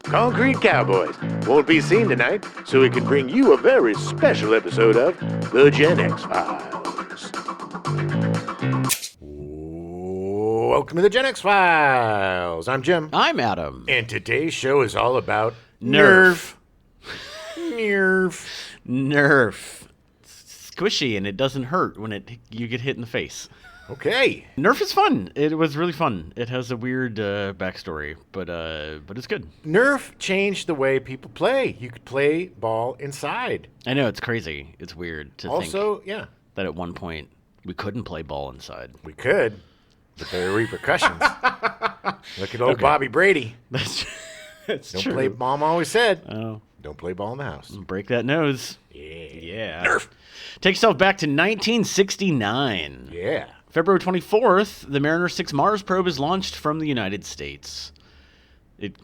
Concrete Cowboys won't be seen tonight, so we can bring you a very special episode of The Gen X Files. Welcome to The Gen X Files. I'm Jim. I'm Adam. And today's show is all about Nerf. Nerf. It's squishy and it doesn't hurt when you get hit in the face. Okay. Nerf is fun. It was really fun. It has a weird backstory, but it's good. Nerf changed the way people play. You could play ball inside. I know, it's crazy. It's weird to Also, think that at one point we couldn't play ball inside. We could, but there are repercussions. Look at old Bobby Brady. That's Don't true. play. Mom always said, Oh, don't play ball in the house. break that nose. Yeah. Nerf. Take yourself back to 1969. Yeah. February 24th, the Mariner 6 Mars probe is launched from the United States. It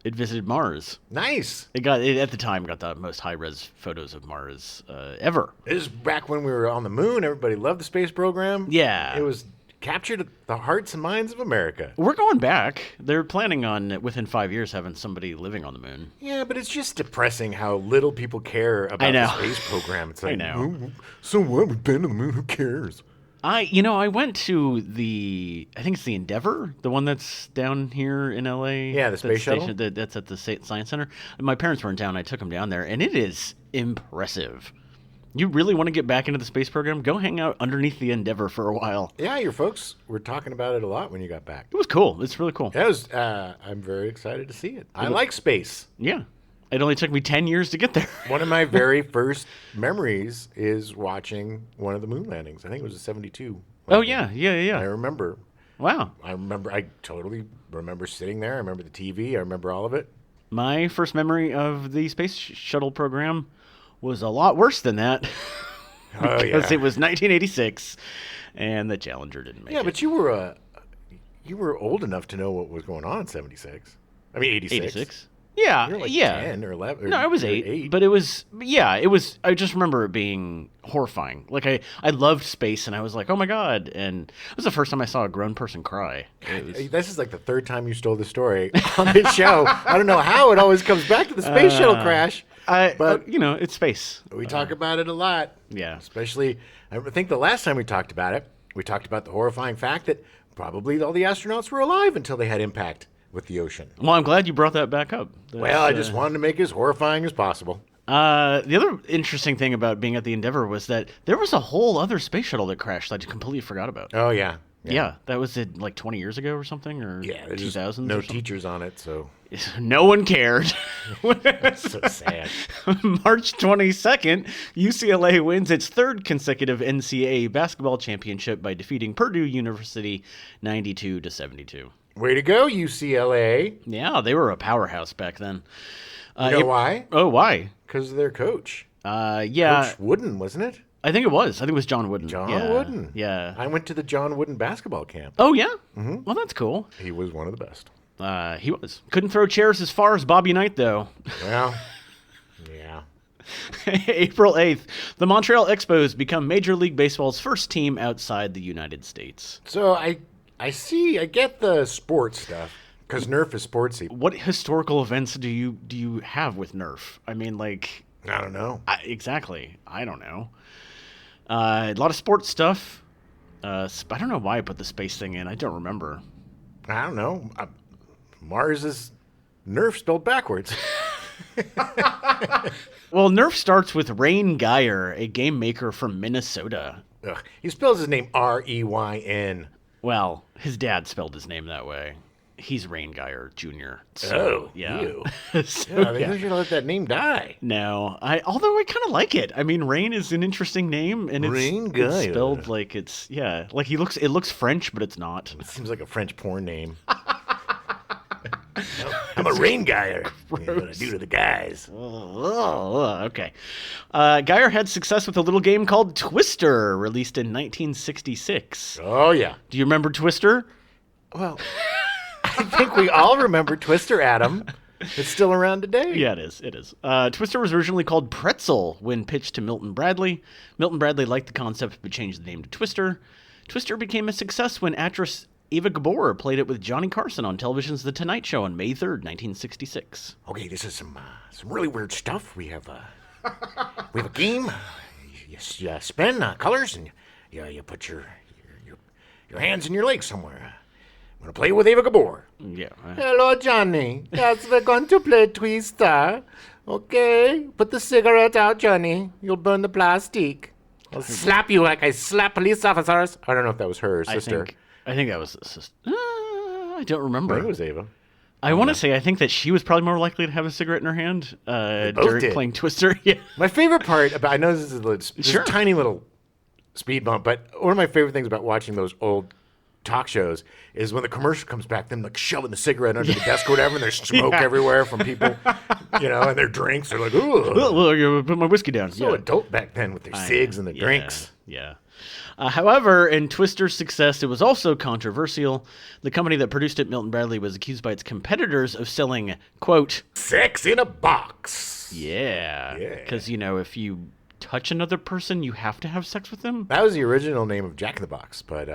visited Mars. Nice. It at the time got the most high-res photos of Mars ever. This is back when we were on the moon. Everybody loved the space program. Yeah. It was captured the hearts and minds of America. We're going back. They're planning on, within 5 years, having somebody living on the moon. Yeah, but it's just depressing how little people care about the space program. It's like, I know. So what? We've been to the moon. Who cares? I went to I think it's the Endeavor, the one that's down here in L.A. Yeah, the space shuttle? That's at the Science Center. My parents were in town. I took them down there, and it is impressive. You really want to get back into the space program? Go hang out underneath the Endeavor for a while. Yeah, your folks were talking about it a lot when you got back. It was cool. It's really cool. That was. I'm very excited to see it. I like space. Yeah. It only took me 10 years to get there. One of my very first memories is watching one of the moon landings. I think it was a 72. Oh, yeah. I remember. Wow. I totally remember sitting there. I remember the TV. I remember all of it. My first memory of the space shuttle program was a lot worse than that. Because it was 1986, and the Challenger didn't make it. Yeah, but you were old enough to know what was going on in 76. I mean, 86. 86? Yeah, You were like yeah. 10 or 11. No, I was 8, but it was, I just remember it being horrifying. Like, I loved space, and I was like, oh my God. And it was the first time I saw a grown person cry. This is like the third time you stole the story on this show. I don't know how it always comes back to the space shuttle crash. But it's space. We talk about it a lot. Yeah. Especially, I think the last time we talked about it, we talked about the horrifying fact that probably all the astronauts were alive until they had impact with the ocean. Well, I'm glad you brought that back up. Well, I just wanted to make it as horrifying as possible. The other interesting thing about being at the Endeavor was that there was a whole other space shuttle that crashed that I just completely forgot about. Oh, yeah. Yeah, that was like 20 years ago or something, or 2000s. No teachers on it, so no one cared. That's so sad. March 22nd, UCLA wins its third consecutive NCAA basketball championship by defeating Purdue University 92-72. Way to go, UCLA. Yeah, they were a powerhouse back then. You know why? Oh, why? Because of their coach. Yeah. Coach Wooden, wasn't it? I think it was. I think it was John Wooden. John Wooden. Yeah. I went to the John Wooden basketball camp. Oh, yeah? Mm-hmm. Well, that's cool. He was one of the best. He was. Couldn't throw chairs as far as Bobby Knight, though. Well, yeah. April 8th, the Montreal Expos become Major League Baseball's first team outside the United States. So I get the sports stuff, because Nerf is sportsy. What historical events do you have with Nerf? I mean, like... I don't know. Exactly. I don't know. A lot of sports stuff. I don't know why I put the space thing in. I don't remember. I don't know. Mars is Nerf spelled backwards. Well, Nerf starts with Rain Geyer, a game maker from Minnesota. Ugh. He spells his name R-E-Y-N. Well, his dad spelled his name that way. He's Rain Geyer Jr. So, yeah. You. So, They should let that name die. No, although I kind of like it. I mean, Rain is an interesting name, and it's spelled like it's like it looks French, but it's not. It seems like a French porn name. I'm a rain Geyer. What I do to the guys. Oh, okay. Geyer had success with a little game called Twister, released in 1966. Oh, yeah. Do you remember Twister? Well, I think we all remember Twister, Adam. It's still around today. Yeah, it is. It is. Twister was originally called Pretzel when pitched to Milton Bradley. Milton Bradley liked the concept but changed the name to Twister. Twister became a success when actress Ava Gabor played it with Johnny Carson on television's The Tonight Show on May 3rd, 1966. Okay, this is some really weird stuff. We have a game. You spin colors and you put your hands in your legs somewhere. I'm gonna play with Ava Gabor. Yeah. Hello, Johnny. Yes, we're going to play Twister. Okay, put the cigarette out, Johnny. You'll burn the plastic. I'll slap you like I slap police officers. I don't know if that was her sister. I think that was the sister. I don't remember. I think it was Ava. I want to say I think that she was probably more likely to have a cigarette in her hand both during did. playing Twister. Yeah. My favorite part about, I know this is Sure. a tiny little speed bump, but one of my favorite things about watching those old talk shows is when the commercial comes back, them like shoving the cigarette under the desk or whatever, and there's smoke everywhere from people, and their drinks. They're like, ooh. Well, you put my whiskey down. So adult back then with their cigs and their drinks. Yeah. However, in Twister's success, it was also controversial. The company that produced it, Milton Bradley, was accused by its competitors of selling, quote, sex in a box. Yeah. Because, if you touch another person, you have to have sex with them. That was the original name of Jack in the Box, but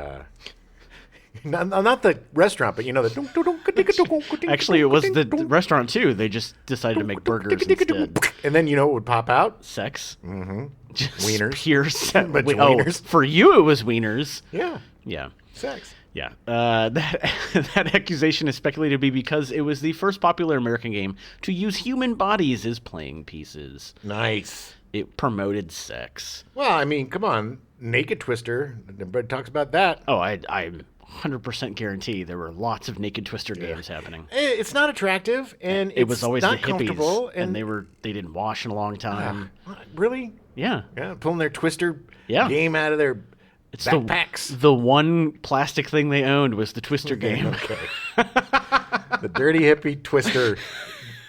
not the restaurant, but the... Actually, it was the restaurant, too. They just decided to make burgers instead. And then what would pop out? Sex. Mm-hmm. Just wieners. Pure sex. Wieners. For you, it was wieners. Yeah. Yeah. Sex. Yeah. That accusation is speculated to be because it was the first popular American game to use human bodies as playing pieces. Nice. It promoted sex. Well, I mean, come on. Naked Twister. Everybody talks about that. Oh, I 100% guarantee there were lots of Naked Twister games happening. It's not attractive, and It was always not the comfortable, hippies, and they didn't wash in a long time. Really? Yeah. Yeah, pulling their Twister Yeah. game out of their It's backpacks. The one plastic thing they owned was the Twister game. Okay. The Dirty Hippie Twister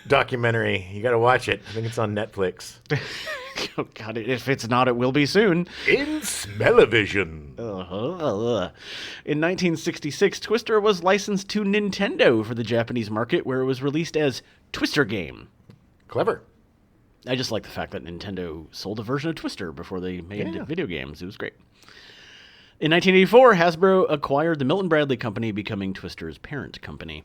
documentary. You got to watch it. I think it's on Netflix. Oh, God, if it's not, it will be soon. In Smell-O-Vision. In 1966, Twister was licensed to Nintendo for the Japanese market, where it was released as Twister Game. Clever. I just like the fact that Nintendo sold a version of Twister before they made video games. It was great. In 1984, Hasbro acquired the Milton Bradley Company, becoming Twister's parent company.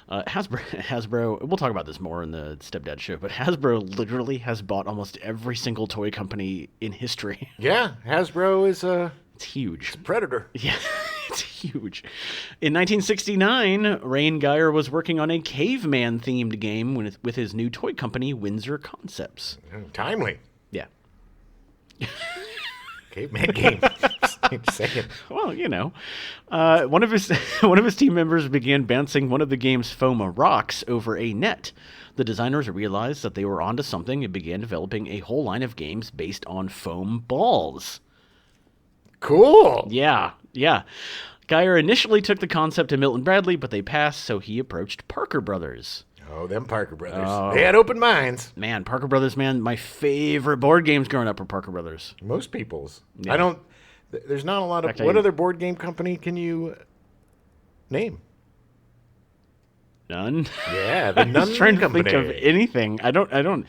Hasbro, we'll talk about this more in the Stepdad show, but Hasbro literally has bought almost every single toy company in history. Yeah, Hasbro is It's huge. predator. Yeah, it's huge. In 1969, Rain Geyer was working on a caveman-themed game with his new toy company, Windsor Concepts. Timely. Yeah. Caveman game. Just saying. Well, one of his team members began bouncing one of the game's foam rocks over a net. The designers realized that they were onto something and began developing a whole line of games based on foam balls. Cool. Yeah. Geyer initially took the concept to Milton Bradley, but they passed, so he approached Parker Brothers. Oh, them Parker Brothers. Oh. They had open minds. Man, Parker Brothers, my favorite board games growing up were Parker Brothers. Most people's. Yeah. There's not a lot of... In fact, what other board game company can you name? None. Yeah, the I was None trying to Company. think of anything. I don't.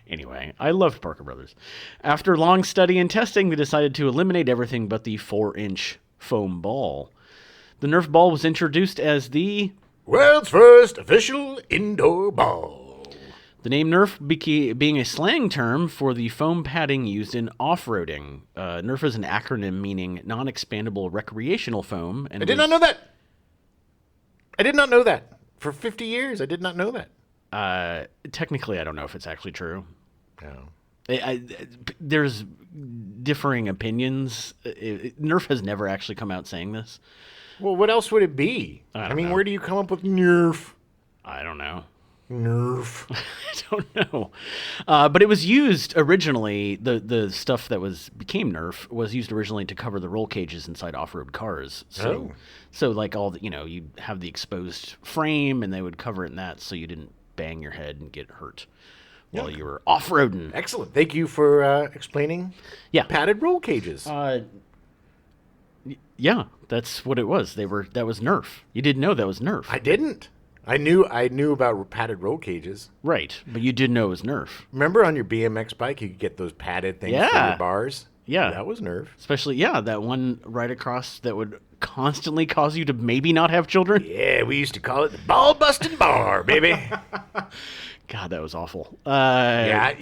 Anyway, I loved Parker Brothers. After long study and testing, they decided to eliminate everything but the 4-inch foam ball. The Nerf ball was introduced as the World's first official indoor ball. The name Nerf being a slang term for the foam padding used in off-roading. Nerf is an acronym meaning non-expandable recreational foam. And I did not know that. I did not know that. For 50 years, I did not know that. Technically, I don't know if it's actually true. No. There's differing opinions. Nerf has never actually come out saying this. Well, what else would it be? I I mean, know. where do you come up with Nerf? I don't know. Nerf. I don't know. But it was used originally, the stuff that became Nerf was used originally to cover the roll cages inside off-road cars. So like all the, you have the exposed frame and they would cover it in that so you didn't bang your head and get hurt while you were off-roading. Excellent. Thank you for explaining padded roll cages. Yeah, that's what it was. That was Nerf. You didn't know that was Nerf. I didn't. I knew about padded roll cages. Right, but you did know it was Nerf. Remember on your BMX bike, you could get those padded things for your bars? Yeah. That was Nerf. Especially, that one right across that would constantly cause you to maybe not have children? Yeah, we used to call it the ball busting bar, baby. God, that was awful. Yeah,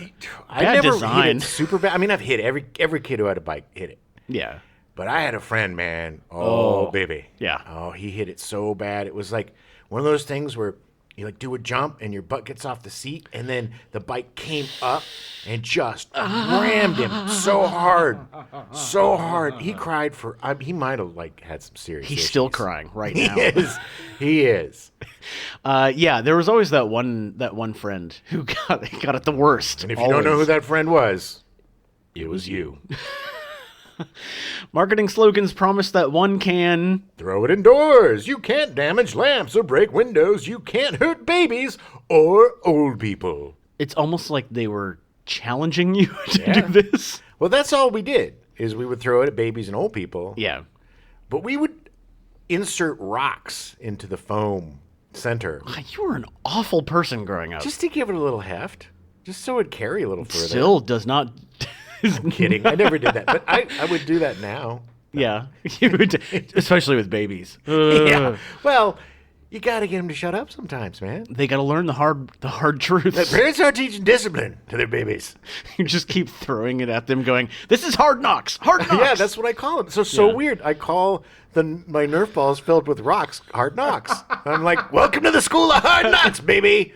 I bad never design. hit it super bad. I mean, I've hit every kid who had a bike hit it. Yeah. But I had a friend, man. Oh, baby. Yeah. Oh, he hit it so bad. It was like one of those things where you like do a jump and your butt gets off the seat, and then the bike came up and just rammed him so hard, so hard. He cried for. He might have like had some serious. He's issues. still crying right He now. is. He is. Yeah, there was always that one friend who got it the worst. And if you don't know who that friend was, it was you. Marketing slogans promised that one can. Throw it indoors. You can't damage lamps or break windows. You can't hurt babies or old people. It's almost like they were challenging you to Yeah. do this. Well, that's all we did, is we would throw it at babies and old people. Yeah. But we would insert rocks into the foam center You were an awful person growing up. just to give it a little heft, just so it'd carry a little further. Still does not. I'm kidding. I never did that, but I would do that now. Yeah, you would, especially with babies. Yeah. Well, you got to get them to shut up sometimes, man. They got to learn the hard truths. Parents are teaching discipline to their babies. You just keep throwing it at them, going, "This is hard knocks, hard knocks." Yeah, that's what I call them. So Yeah. weird. I call my Nerf balls filled with rocks hard knocks. I'm like, welcome to the school of hard knocks, baby.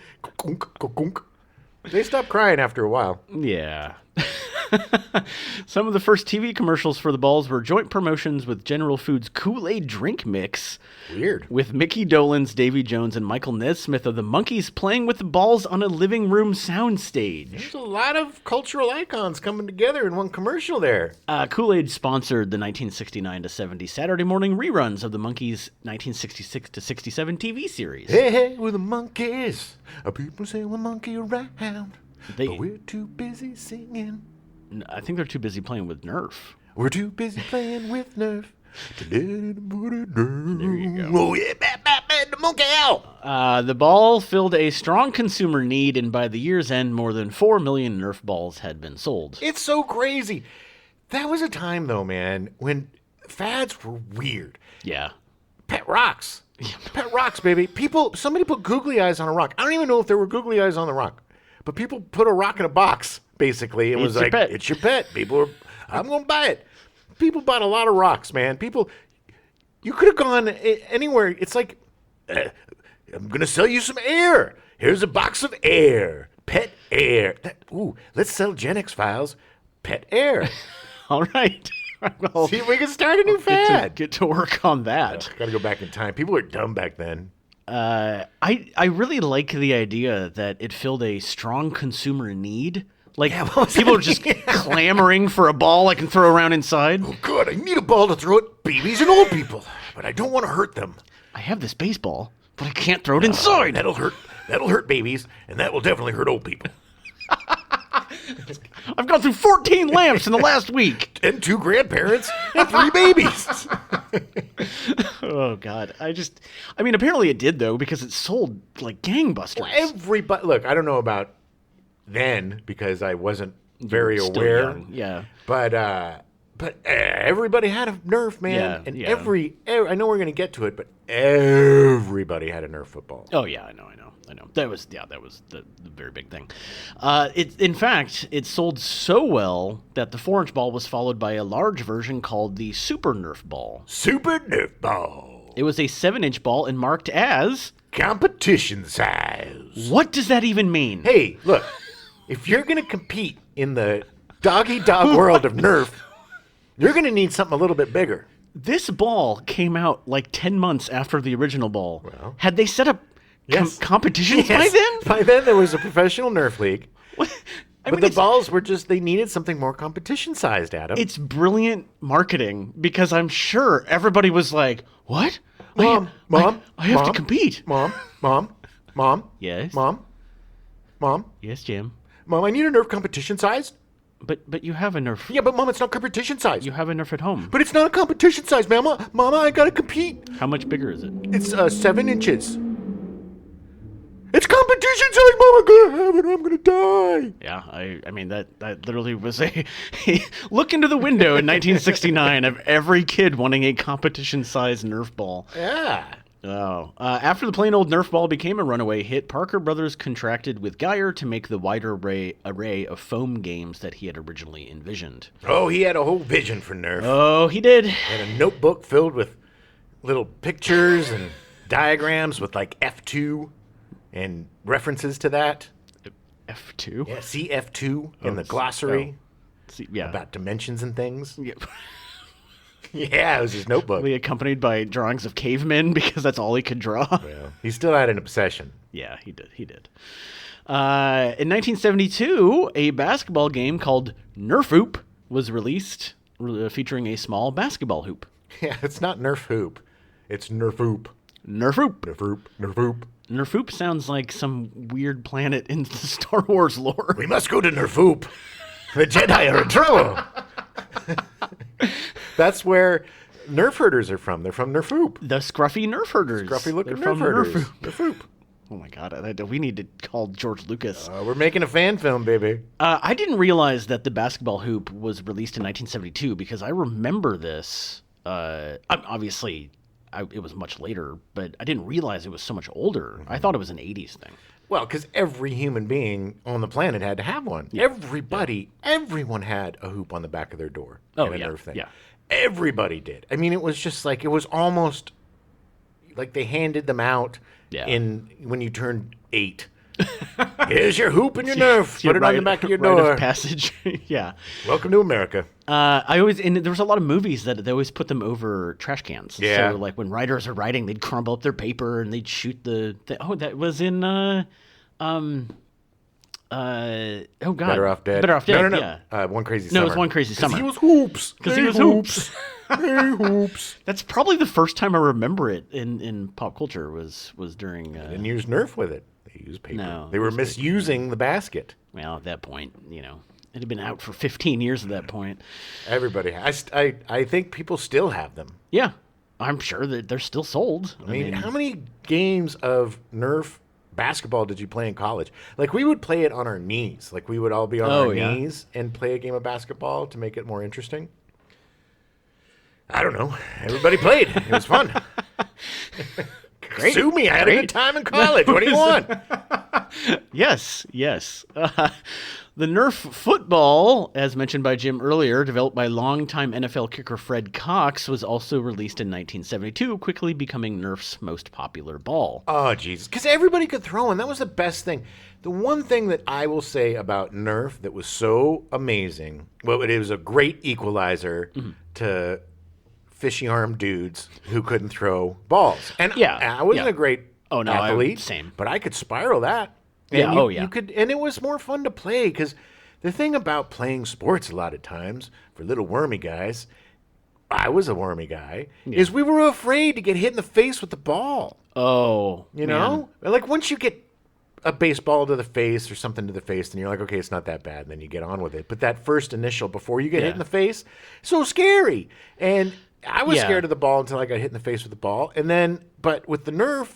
They stop crying after a while. Yeah. Some of the first TV commercials for the balls were joint promotions with General Foods Kool-Aid drink mix, Weird. with Mickey Dolenz, Davy Jones, and Michael Nesmith of the Monkees playing with the balls on a living room soundstage. There's a lot of cultural icons coming together in one commercial there. Kool-Aid sponsored the 1969 to 70 Saturday morning reruns of the Monkees' 1966 to 67 TV series. Hey, hey, we're the monkeys. People say we're monkey around, but we're too busy singing. I think they're too busy playing with Nerf. We're too busy playing with Nerf to let anybody down. There you go. Oh, yeah, the monkey out. The ball filled a strong consumer need, and by the year's end, more than 4 million Nerf balls had been sold. It's so crazy. That was a time, though, man, when fads were weird. Yeah. Pet rocks. Pet rocks, baby. Somebody put googly eyes on a rock. I don't even know if there were googly eyes on the rock, but people put a rock in a box, basically. It was your like, pet. it's your pet. I'm going to buy it. People bought a lot of rocks, man. You could have gone anywhere. It's like, I'm going to sell you some air. Here's a box of air. Pet air. Let's sell Gen X files. Pet air. All right. Well, See, we can start a new fad. get to work on that. Got to go back in time. People were dumb back then. I really like the idea that it filled a strong consumer need. Like, what was people that? are just clamoring for a ball I can throw around inside. Oh, God, I need a ball to throw at babies and old people, but I don't want to hurt them. I have this baseball, but I can't throw it inside. That'll hurt babies, and that will definitely hurt old people. I've gone through 14 lamps in the last week. And 2 grandparents and 3 babies. Oh, God. I mean, apparently it did, though, because it sold like gangbusters. Everybody, look, I don't know about then because I wasn't very Still aware. young, yeah. But everybody had a Nerf, man. Yeah, and yeah. every I know we're going to get to it, but everybody had a Nerf football. Oh, yeah, I know. That was the very big thing. In fact, it sold so well that the 4-inch ball was followed by a large version called the Super Nerf ball. Super Nerf ball. It was a 7-inch ball and marked as... Competition size. What does that even mean? Hey, look, if you're going to compete in the dog-eat-dog world of Nerf, you're going to need something a little bit bigger. This ball came out like 10 months after the original ball. Well, had they set up yes. competitions by Yes. then? By then, there was a professional Nerf league. I But mean, the balls were they needed something more competition-sized, Adam. It's brilliant marketing because I'm sure everybody was like, what? Mom, I have to compete. Mom. Yes? Mom, Yes, Jim. Mom, I need a Nerf competition-sized. But you have a Nerf. Yeah, but Mom, it's not competition-sized. You have a Nerf at home. But it's not a competition-sized, Mama. Mama, I gotta compete. How much bigger is it? It's 7 inches. It's competition competition size ball. I'm gonna have it. I'm gonna die. Yeah, I mean that literally was a look into the window in 1969 of every kid wanting a competition-sized Nerf ball. Yeah. Oh. After the plain old Nerf ball became a runaway hit, Parker Brothers contracted with Geyer to make the wider array of foam games that he had originally envisioned. Oh, he had a whole vision for Nerf. Oh, he did. He had a notebook filled with little pictures and diagrams with like F2 and references to that. F2? Yeah, see F2 in the glossary Yeah. about dimensions and things. Yeah. Yeah, it was his notebook. Probably accompanied by drawings of cavemen because that's all he could draw. Well, he still had an obsession. Yeah, he did. In 1972, a basketball game called Nerf Hoop was released, featuring a small basketball hoop. Yeah, it's not Nerf Hoop. It's Nerf Hoop. Nerf Hoop. Nerf Hoop. Nerf Hoop. Nerf Hoop sounds like some weird planet in the Star Wars lore. We must go to Nerf Hoop. The Jedi are in trouble. That's where Nerf herders are from. They're from Nerf Hoop. The scruffy Nerf herders. Scruffy looking They're Nerf from herders. Nerf Hoop. Nerf Hoop. Oh my god, we need to call George Lucas. We're making a fan film, baby. I didn't realize that the basketball hoop was released in 1972 because I remember this. Obviously, it was much later, but I didn't realize it was so much older. I thought it was an 80s thing. Well, because every human being on the planet had to have one. Yeah. Everyone had a hoop on the back of their door. Oh, and a yeah. Nerf thing. Yeah. Everybody did. I mean, it was just like, it was almost like they handed them out when you turned 8. Here's your hoop and your Nerf. Put it on the back of your door. Rite of passage. Yeah. Welcome to America. There was a lot of movies that they always put them over trash cans. Yeah. So like when writers are writing, they'd crumble up their paper and they'd shoot that was in oh god. Better Off Dead. Better Off Dead. No. Yeah. One Crazy Summer. No, it was One Crazy Summer. Because he was hoops. Because he was hoops. Hey, hoops. That's probably the first time I remember it in pop culture was during. They didn't use Nerf with it. They used paper. No, they were misusing the basket. Well, at that point, it had been out for 15 years at that point. Everybody. I think people still have them. Yeah, I'm sure that they're still sold. I mean, how many games of Nerf basketball did you play in college? Like, we would play it on our knees. Like, we would all be on our knees and play a game of basketball to make it more interesting. I don't know. Everybody played. It was fun. Great. Sue me. I had a good time in college. What do you want? Yes. The Nerf football, as mentioned by Jim earlier, developed by longtime NFL kicker Fred Cox, was also released in 1972, quickly becoming Nerf's most popular ball. Oh, Jesus. Because everybody could throw one. That was the best thing. The one thing that I will say about Nerf that was so amazing, well, it was a great equalizer to fishy-armed dudes who couldn't throw balls. And I wasn't a great athlete, same. but I could spiral that. And you could, and it was more fun to play because the thing about playing sports a lot of times for little wormy guys, I was a wormy guy, is we were afraid to get hit in the face with the ball. Oh, you know, like once you get a baseball to the face or something to the face, then you're like, okay, it's not that bad, and then you get on with it. But that first initial before you get hit in the face, so scary. And I was scared of the ball until I got hit in the face with the ball. And then, but with the Nerf,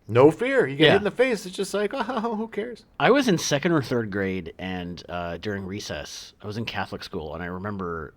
no fear. You get hit in the face, it's just like, oh, who cares? I was in 2nd or 3rd grade, and during recess, I was in Catholic school, and I remember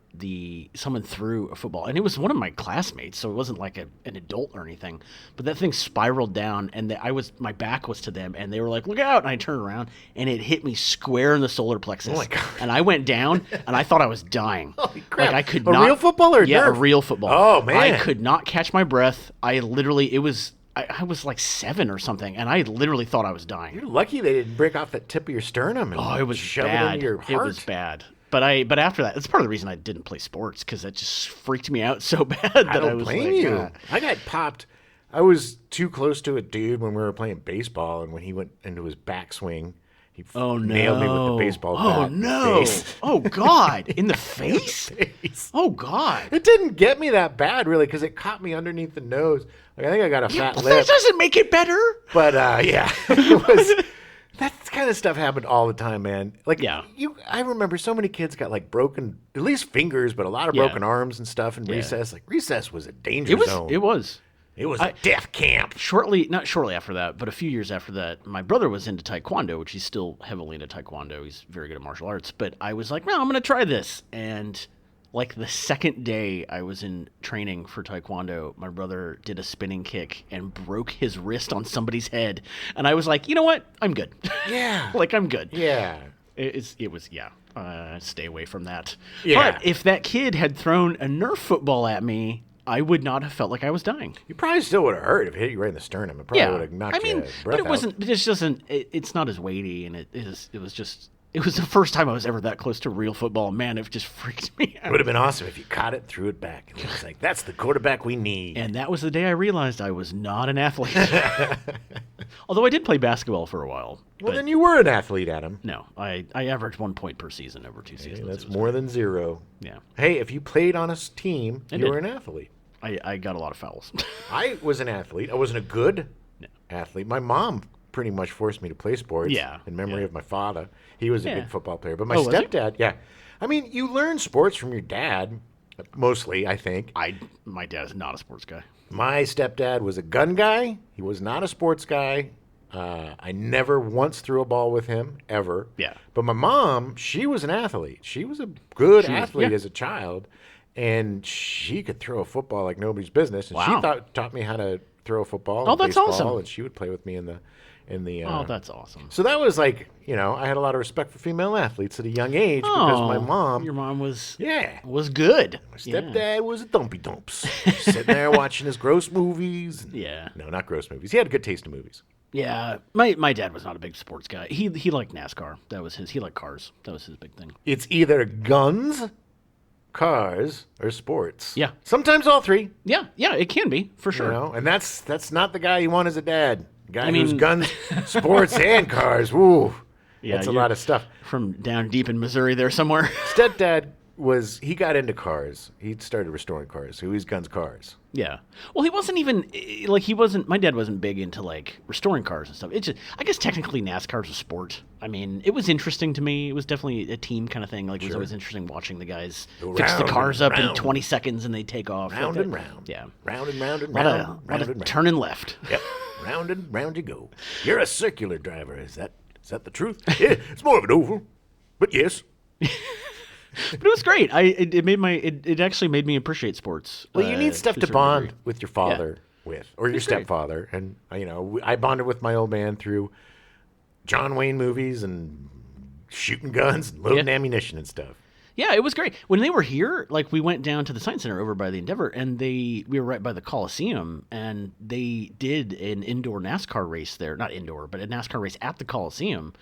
someone threw a football, and it was one of my classmates, so it wasn't like an adult or anything. But that thing spiraled down, and my back was to them, and they were like, "Look out!" And I turned around, and it hit me square in the solar plexus. Oh my God. And I went down, and I thought I was dying. Holy crap! Like I could a not. Real football or yeah, Nerf? a real football. Oh man! I could not catch my breath. I was like 7 or something, and I literally thought I was dying. You're lucky they didn't break off that tip of your sternum and It was shove bad. it into your heart. It was bad. But after that, that's part of the reason I didn't play sports, because it just freaked me out so bad that I don't was blame like, you. I got popped. I was too close to a dude when we were playing baseball, and when he went into his backswing, he nailed me with the baseball bat. Oh in the no! face. Oh God! In the face? Face. Oh God! It didn't get me that bad, really, because it caught me underneath the nose. Like, I think I got a fat But lip. that doesn't make it better. But yeah, it was. That kind of stuff happened all the time, man. Like, I remember so many kids got like broken, at least fingers, but a lot of broken arms and stuff in recess. Like, recess was a danger zone. It was. It was a death camp. Not shortly after that, but a few years after that, my brother was into Taekwondo, which he's still heavily into Taekwondo. He's very good at martial arts. But I was like, no, I'm going to try this. And like the second day I was in training for Taekwondo, my brother did a spinning kick and broke his wrist on somebody's head. And I was like, you know what? I'm good. Yeah. Like, I'm good. Yeah. It was. Stay away from that. Yeah. But if that kid had thrown a Nerf football at me, I would not have felt like I was dying. You probably still would have hurt if it hit you right in the sternum. It probably would have knocked your breath but it out. wasn't. It just doesn't. It's not as weighty, and it was just. It was the first time I was ever that close to real football. Man, it just freaked me out. It would have been awesome if you caught it, threw it back, and it was like, that's the quarterback we need. And that was the day I realized I was not an athlete. Although I did play basketball for a while. Well, then you were an athlete, Adam. No, I averaged 1 point per season over 2 seasons. That's more than zero. Yeah. Hey, if you played on a team, you were did. an athlete. I got a lot of fouls. I was an athlete. I wasn't a good athlete. My mom pretty much forced me to play sports in memory of my father. He was a big football player. But my stepdad, I mean, you learn sports from your dad, mostly, I think. My dad is not a sports guy. My stepdad was a gun guy. He was not a sports guy. I never once threw a ball with him, ever. Yeah. But my mom, she was an athlete. She was a good athlete as a child. And she could throw a football like nobody's business. And she taught me how to throw a football. Oh, that's baseball, awesome. And she would play with me in the. Oh, that's awesome. So that was like, I had a lot of respect for female athletes at a young age because my mom. Your mom was was good. My stepdad was a dumpy dumps, sitting there watching his gross movies. No, not gross movies. He had a good taste in movies. Yeah, my dad was not a big sports guy. He liked NASCAR. That was his. He liked cars. That was his big thing. It's either guns, cars, or sports. Yeah. Sometimes all three. Yeah, it can be for sure. And that's not the guy you want as a dad. Guy who's guns, sports, and cars. Woo. Yeah, that's a lot of stuff. From down deep in Missouri there somewhere. Stepdad he got into cars. He started restoring cars. So he's guns, cars. Yeah. Well, he wasn't even, my dad wasn't big into, restoring cars and stuff. It's just, I guess technically NASCAR's a sport. I mean, it was interesting to me. It was definitely a team kind of thing. It was always interesting watching the guys fix the cars up in 20 seconds and they take off. Round and round. Yeah. Round and round and round. round. Round and turning left. Yep. Round and round you go. You're a circular driver. Is that the truth? Yeah, it's more of an oval, but yes. But it was great. It actually made me appreciate sports. Well, you need stuff to bond with your father with, or your stepfather, and I bonded with my old man through John Wayne movies and shooting guns, and loading ammunition and stuff. Yeah, it was great. When they were here, we went down to the Science Center over by the Endeavor, and we were right by the Coliseum, and they did an indoor NASCAR race there. Not indoor, but a NASCAR race at the Coliseum.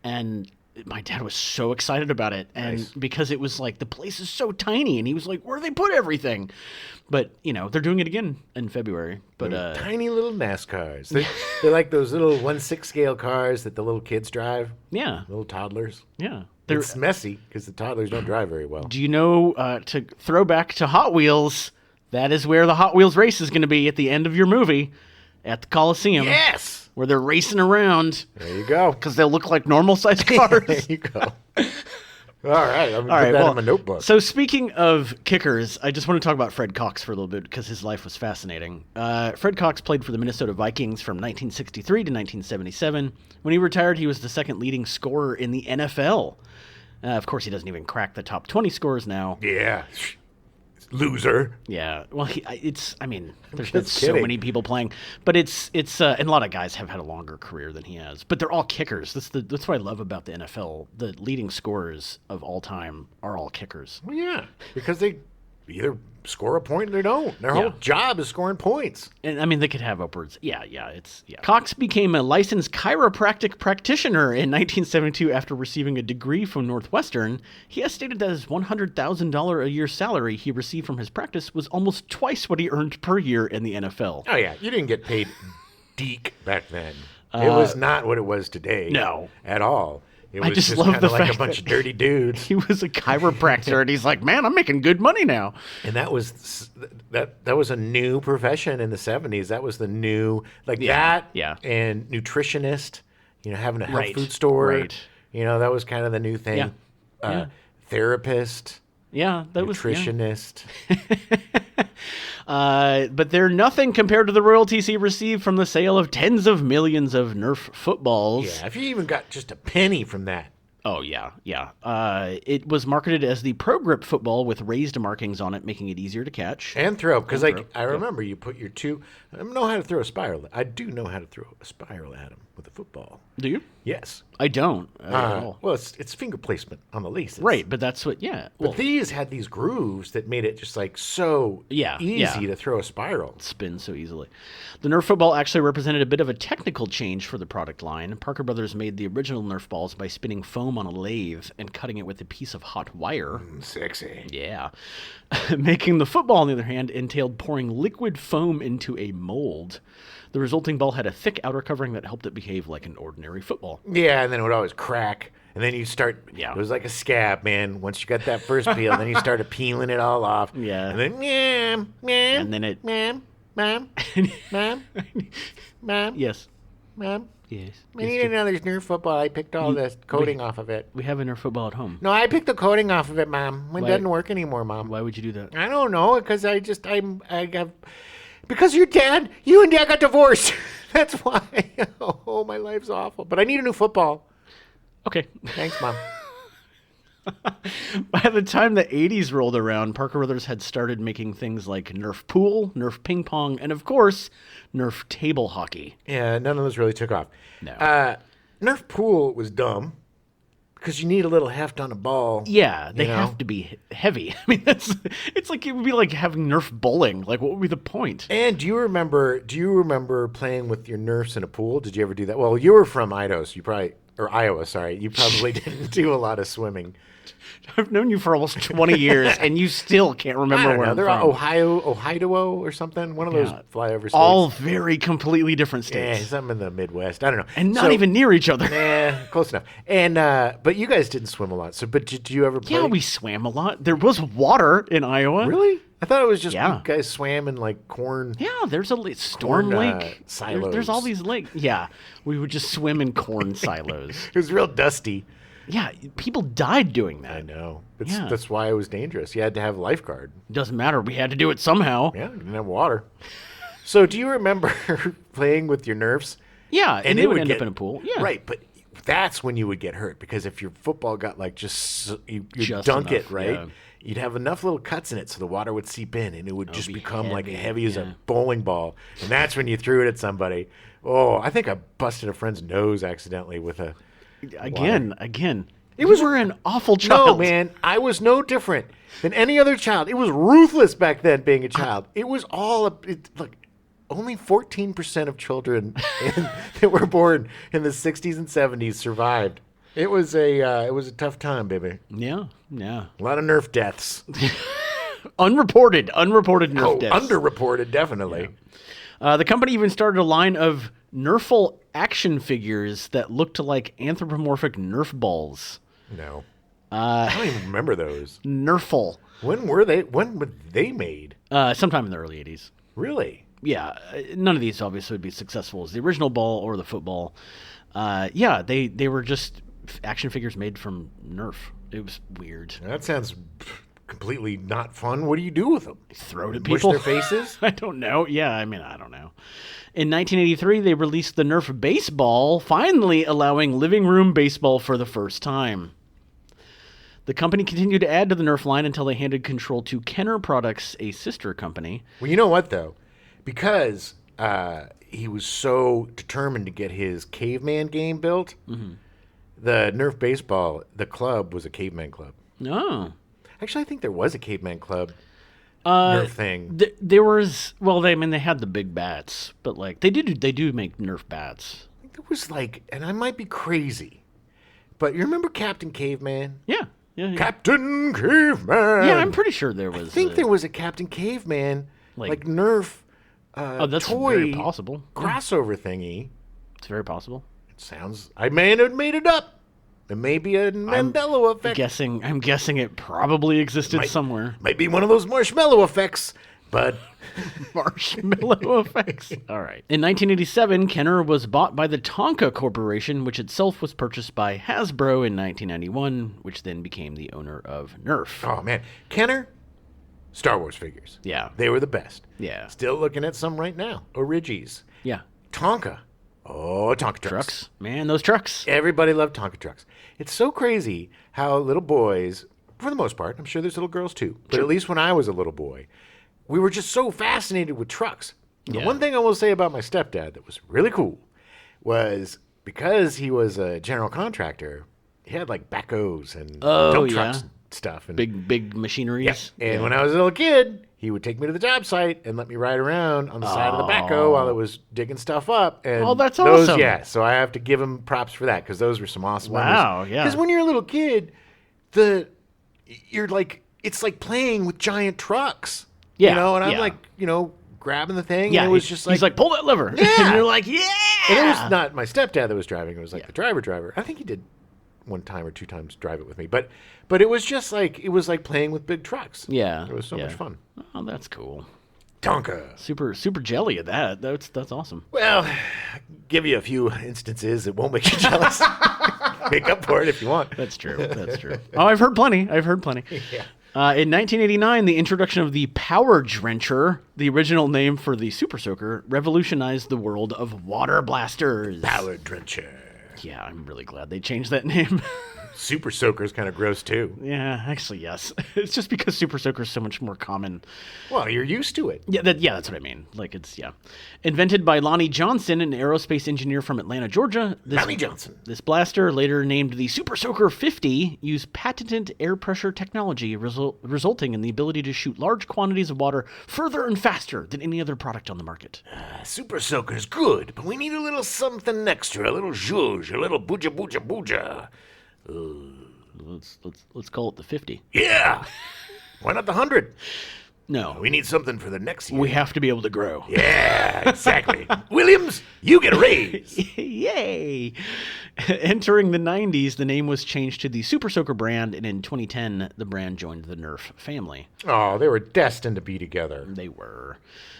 And my dad was so excited about it. And because it was the place is so tiny, and he was like, where do they put everything? But, they're doing it again in February. But tiny little NASCARs. They're like those little 1/6 scale cars that the little kids drive. Yeah. Little toddlers. Yeah. It's messy because the toddlers don't drive very well. Do you know, to throw back to Hot Wheels, that is where the Hot Wheels race is going to be at the end of your movie, at the Coliseum. Yes! Where they're racing around. There you go. Because they'll look like normal-sized cars. There you go. All right, I'm going to put that in my notebook. So speaking of kickers, I just want to talk about Fred Cox for a little bit because his life was fascinating. Fred Cox played for the Minnesota Vikings from 1963 to 1977. When he retired, he was the second leading scorer in the NFL. Of course, he doesn't even crack the top 20 scores now. Yeah. Loser. Yeah. Well, there's been so many people playing, but it's and a lot of guys have had a longer career than he has, but they're all kickers. That's what I love about the NFL. The leading scorers of all time are all kickers. Well, yeah, because they either score a point or they don't. Their whole job is scoring points. And they could have upwards. Yeah. Cox became a licensed chiropractic practitioner in 1972 after receiving a degree from Northwestern. He estimated that his $100,000 a year salary he received from his practice was almost twice what he earned per year in the NFL. Oh, yeah. You didn't get paid deke back then. It was not what it was today. No. At all. It was I just love the fact a bunch of dirty dudes. He was a chiropractor, and he's like, "Man, I'm making good money now." And that was a new profession in the 70s. That was the new that. Yeah. And nutritionist, having a health food store. Right. That was kind of the new thing. Yeah. Therapist. Yeah, that was nutritionist. But they're nothing compared to the royalties he received from the sale of tens of millions of Nerf footballs. Yeah, if you even got just a penny from that. Oh, yeah. It was marketed as the Pro Grip football with raised markings on it, making it easier to catch. And throw, because I remember you put your two. I know how to throw a spiral. I do know how to throw a spiral at him with a football. Do you? Yes. I don't at all. Well, it's finger placement on the laces. Right, but that's what, But these had these grooves that made it just like so easy to throw a spiral. Spin so easily. The Nerf football actually represented a bit of a technical change for the product line. Parker Brothers made the original Nerf balls by spinning foam on a lathe and cutting it with a piece of hot wire. Sexy. Yeah. Making the football, on the other hand, entailed pouring liquid foam into a mold. The resulting ball had a thick outer covering that helped it behave like an ordinary football. Yeah, and then it would always crack. And then you start, it was like a scab, man. Once you got that first peel, then you started peeling it all off. Yeah. And then, and then it... Ma'am. Yes. Ma'am. Yes. I need another Nerf football. I picked all the coating off of it. We have a Nerf football at home. No, I picked the coating off of it, Mom. It doesn't work anymore, Mom. Why would you do that? I don't know, because I got... Because you and Dad got divorced. That's why. Oh, my life's awful. But I need a new football. Okay. Thanks, Mom. By the time the 80s rolled around, Parker Brothers had started making things like Nerf pool, Nerf ping pong, and of course, Nerf table hockey. Yeah, none of those really took off. No. Nerf pool was dumb because you need a little heft on a ball. Yeah, they have to be heavy. I mean, it's like it would be like having Nerf bowling. Like, what would be the point? And do you remember playing with your Nerfs in a pool? Did you ever do that? Well, you were from Iowa, so Iowa, sorry. You probably didn't do a lot of swimming. I've known you for almost 20 years, and you still can't remember where I'm They're from. Ohio or something. One of those flyover states. All very completely different states. Yeah, something in the Midwest. I don't know. And not even near each other. Close enough. And but you guys didn't swim a lot. But did you ever play? Yeah, we swam a lot. There was water in Iowa. Really? I thought it was just you guys swam in like corn. Yeah, there's a Storm Lake. Silos. There's all these lakes. Yeah, we would just swim in corn silos. It was real dusty. Yeah, people died doing that. I know. That's why it was dangerous. You had to have a lifeguard. Doesn't matter. We had to do it somehow. Yeah, you didn't have water. So do you remember playing with your Nerfs? Yeah, and they would end up in a pool. Yeah. Right, but that's when you would get hurt because if your football got like you Just dunk enough, it, right? yeah. You'd have enough little cuts in it so the water would seep in and it would just become like heavy as yeah. a bowling ball. And that's when you threw it at somebody. Oh, I think I busted a friend's nose accidentally with a Again. You were an awful child. No, man, I was no different than any other child. It was ruthless back then being a child. It was all look, only 14% of children that were born in the 60s and 70s survived. It was a tough time, baby. Yeah. A lot of Nerf deaths. Unreported Nerf deaths. Underreported, definitely. Yeah. The company even started a line of Nerfle action figures that looked like anthropomorphic Nerf balls. No. I don't even remember those. Nerfle. When were they made? Sometime in the early 80s. Really? Yeah. None of these obviously would be successful as the original ball or the football. They were just action figures made from Nerf. It was weird. That sounds completely not fun. What do you do with them? Throw it at people. Push their faces? I don't know. Yeah, I mean, I don't know. In 1983, they released the Nerf baseball, finally allowing living room baseball for the first time. The company continued to add to the Nerf line until they handed control to Kenner Products, a sister company. Well, you know what, though? Because he was so determined to get his caveman game built, the Nerf baseball, the club was a caveman club. Oh. Actually, I think there was a caveman club Nerf thing. There was, they had the big bats, but like they do make Nerf bats. I think there was and I might be crazy, but you remember Captain Caveman? Yeah. Captain Caveman. Yeah, I'm pretty sure there was. I think there was a Captain Caveman, like Nerf. That's toy very possible. Crossover thingy. It's very possible. It sounds. I may have made it up. It may be a Mandela effect. I'm guessing it probably existed somewhere. Might be one of those marshmallow effects. bud. Marshmallow effects. All right. In 1987, Kenner was bought by the Tonka Corporation, which itself was purchased by Hasbro in 1991, which then became the owner of Nerf. Oh, man. Kenner, Star Wars figures. Yeah. They were the best. Yeah. Still looking at some right now. Origis. Yeah. Tonka. Oh, Tonka trucks. Trucks. Man, those trucks. Everybody loved Tonka trucks. It's so crazy how little boys, for the most part, I'm sure there's little girls too, but at least when I was a little boy, we were just so fascinated with trucks. And Yeah. The one thing I will say about my stepdad that was really cool was because he was a general contractor, he had like backhoes and dump trucks and stuff. And Big machineries. And when I was a little kid, he would take me to the job site and let me ride around on the side of the backhoe while it was digging stuff up. And Oh, that's those, awesome. Yeah, so I have to give him props for that because those were some awesome Wow, memories. yeah. Because when you're a little kid, you're like, it's like playing with giant trucks. Yeah, You know, and I'm yeah. like, grabbing the thing. Yeah, and it was just like, he's like, pull that lever. Yeah. And you're like, yeah. and it was not my stepdad that was driving. It was like the driver. I think he did one time or two times drive it with me. But it was just like, it was like playing with big trucks. Yeah. It was so yeah. much fun. Oh, that's cool. Tonka. Super jelly of that. That's awesome. Well, give you a few instances. It won't make you jealous. Make up for it if you want. That's true. That's true. Oh, I've heard plenty. Yeah. In 1989, the introduction of the Power Drencher, the original name for the Super Soaker, revolutionized the world of water blasters. Power Drencher. Yeah, I'm really glad they changed that name. Super Soaker's kind of gross too. Yeah, actually, yes. It's just because Super Soaker is so much more common. Well, you're used to it. Yeah, that's what I mean. Like, it's, yeah. Invented by Lonnie Johnson, an aerospace engineer from Atlanta, Georgia. Lonnie Johnson. This blaster, later named the Super Soaker 50, used patented air pressure technology, resulting in the ability to shoot large quantities of water further and faster than any other product on the market. Super Soaker's good, but we need a little something extra, a little zhuzh, a little booja booja booja. Let's call it the 50. Yeah. Why not the 100? No, We need something for the next year. we have to be able to grow. Yeah, exactly. Williams, you get a raise. Yay! Entering the 90s, the name was changed to the Super Soaker brand, and in 2010, the brand joined the Nerf family. Oh, they were destined to be together. They were.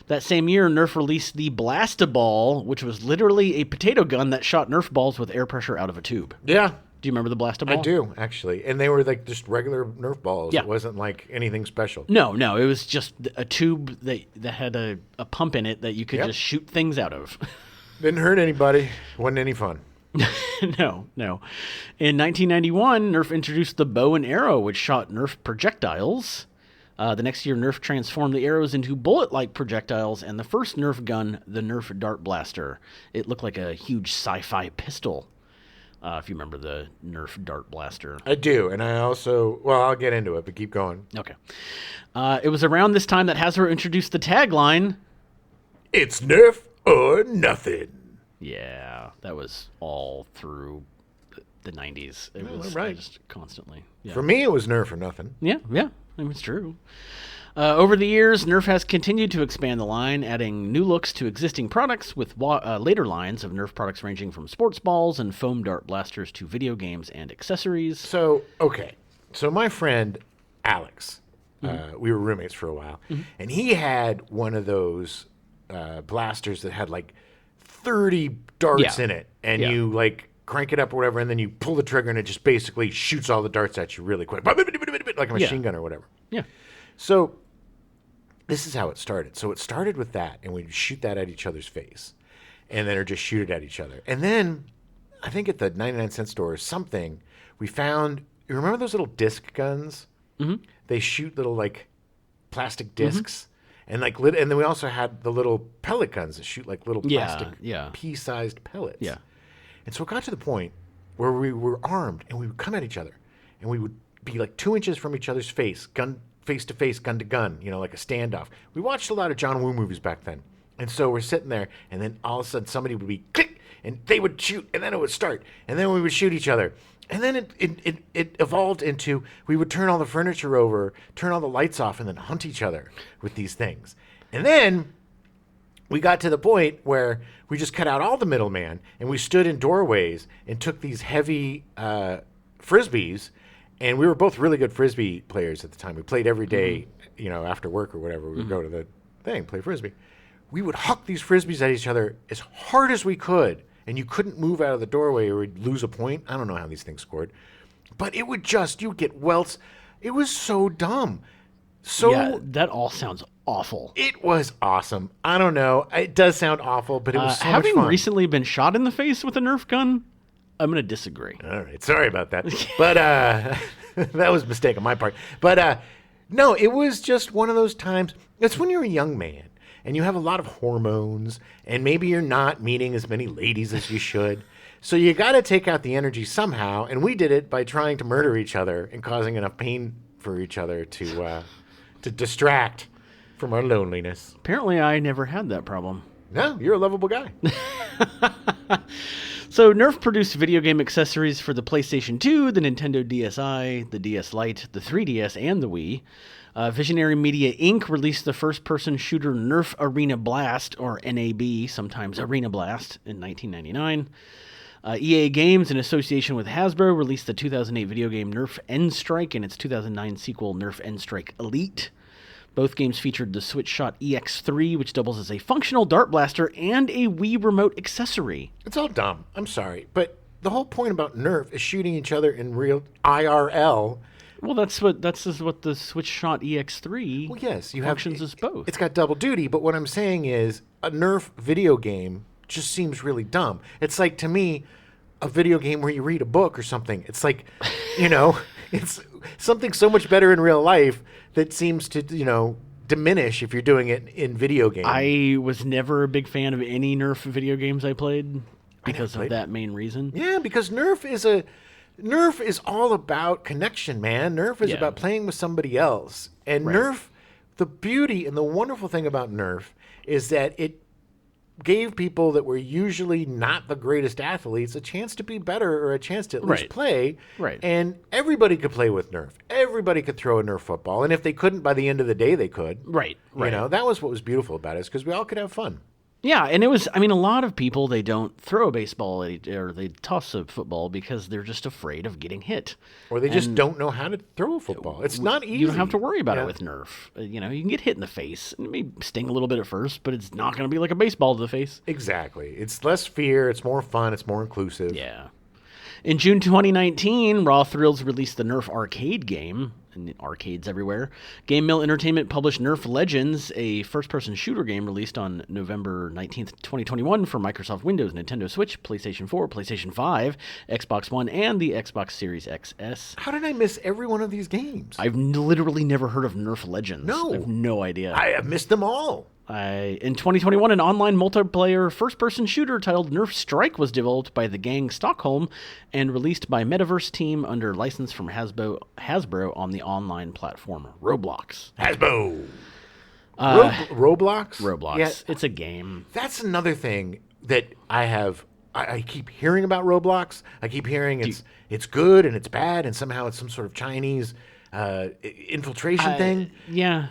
That same year, Nerf released the Blast-A-Ball, which was literally a potato gun that shot Nerf balls with air pressure out of a tube. Yeah, Do you remember the Blast-A-Ball? I do, actually. And they were like just regular Nerf balls. Yeah. It wasn't like anything special. No, it was just a tube that had a pump in it that you could Yep. just shoot things out of. Didn't hurt anybody. Wasn't any fun. No. In 1991, Nerf introduced the bow and arrow, which shot Nerf projectiles. The next year, Nerf transformed the arrows into bullet-like projectiles, and the first Nerf gun, the Nerf Dart Blaster. It looked like a huge sci-fi pistol, if you remember the Nerf Dart Blaster. I do. And I also, well, I'll get into it, but keep going. Okay. It was around this time that Hasbro introduced the tagline. It's Nerf or nothing. Yeah, that was all through the 90s. It was right. just constantly. Yeah. For me, it was Nerf or nothing. Yeah. I mean, it's true. Over the years, Nerf has continued to expand the line, adding new looks to existing products with later lines of Nerf products ranging from sports balls and foam dart blasters to video games and accessories. So, okay. So my friend, Alex, we were roommates for a while, and he had one of those blasters that had like 30 darts Yeah. in it, and Yeah. you like crank it up or whatever, and then you pull the trigger, and it just basically shoots all the darts at you really quick, like a machine gun or whatever. Yeah. So this is how it started. So it started with that, and we'd shoot that at each other's face, and then or just shoot it at each other. And then I think at the 99-cent store or something, we found, you remember those little disc guns? Mm-hmm. They shoot little like plastic discs. And like and then we also had the little pellet guns that shoot like little plastic pea-sized pellets. Yeah. And so it got to the point where we were armed and we would come at each other and we would be like 2 inches from each other's face, gun face to face, gun to gun, like a standoff. We watched a lot of John Woo movies back then. And so we're sitting there and then all of a sudden somebody would be click and they would shoot and then it would start. And then we would shoot each other. And then it evolved into we would turn all the furniture over, turn all the lights off, and then hunt each other with these things. And then we got to the point where we just cut out all the middleman, and we stood in doorways and took these heavy Frisbees, and we were both really good Frisbee players at the time. We played every day, after work or whatever. We would go to the thing, play Frisbee. We would huck these Frisbees at each other as hard as we could, and you couldn't move out of the doorway or we'd lose a point. I don't know how these things scored. But it would just, you'd get welts. It was so dumb. So Yeah, that all sounds awful. it was awesome. I don't know. It does sound awful, but it was so much Having fun. recently been shot in the face with a Nerf gun, I'm going to disagree. All right. Sorry about that. But that was a mistake on my part. But no, it was just one of those times. It's when you're a young man and you have a lot of hormones and maybe you're not meeting as many ladies as you should. So you got to take out the energy somehow. And we did it by trying to murder each other and causing enough pain for each other to distract from our loneliness. Apparently, I never had that problem. No, you're a lovable guy. So Nerf produced video game accessories for the PlayStation 2, the Nintendo DSi, the DS Lite, the 3DS, and the Wii. Visionary Media Inc. released the first-person shooter Nerf Arena Blast, or NAB, sometimes Arena Blast, in 1999. EA Games, in association with Hasbro, released the 2008 video game Nerf N-Strike and its 2009 sequel Nerf N-Strike Elite. Both games featured the Switch Shot EX3, which doubles as a functional dart blaster and a Wii remote accessory. It's all dumb. I'm sorry. But the whole point about Nerf is shooting each other in real IRL. Well, that's what the Switch Shot EX3 Well, yes, you functions have as both. It's got double duty, but what I'm saying is a Nerf video game just seems really dumb. It's like, to me, a video game where you read a book or something. It's like, it's something so much better in real life that seems to, diminish if you're doing it in video games. I was never a big fan of any Nerf video games I played because of played. that main reason. Yeah, because Nerf is all about connection, man. Nerf is Yeah. about playing with somebody else. And Right. Nerf, the beauty and the wonderful thing about Nerf is that it gave people that were usually not the greatest athletes a chance to be better or a chance to at least Right. play. Right. And everybody could play with Nerf. Everybody could throw a Nerf football. And if they couldn't, by the end of the day, they could. Right. That was what was beautiful about it, is because we all could have fun. Yeah, and it was, a lot of people, they don't throw a baseball or they toss a football because they're just afraid of getting hit. Or they just don't know how to throw a football. It's not easy. You don't have to worry about Yeah. it with Nerf. You can get hit in the face. And it may sting a little bit at first, but it's not going to be like a baseball to the face. Exactly. It's less fear. It's more fun. It's more inclusive. Yeah. In June 2019, Raw Thrills released the Nerf arcade game, in arcades everywhere. Game Mill Entertainment published Nerf Legends, a first-person shooter game released on November 19th, 2021 for Microsoft Windows, Nintendo Switch, PlayStation 4, PlayStation 5, Xbox One, and the Xbox Series XS. How did I miss every one of these games? I've literally never heard of Nerf Legends. No. I have no idea. I have missed them all. In 2021, an online multiplayer first-person shooter titled Nerf Strike was developed by the gang Stockholm and released by Metaverse Team under license from Hasbro on the online platform Roblox. Hasbro. Roblox? Roblox. Yeah, It's a game. that's another thing that I keep hearing about Roblox. I keep hearing it's good and it's bad and somehow it's some sort of Chinese infiltration thing. Yeah.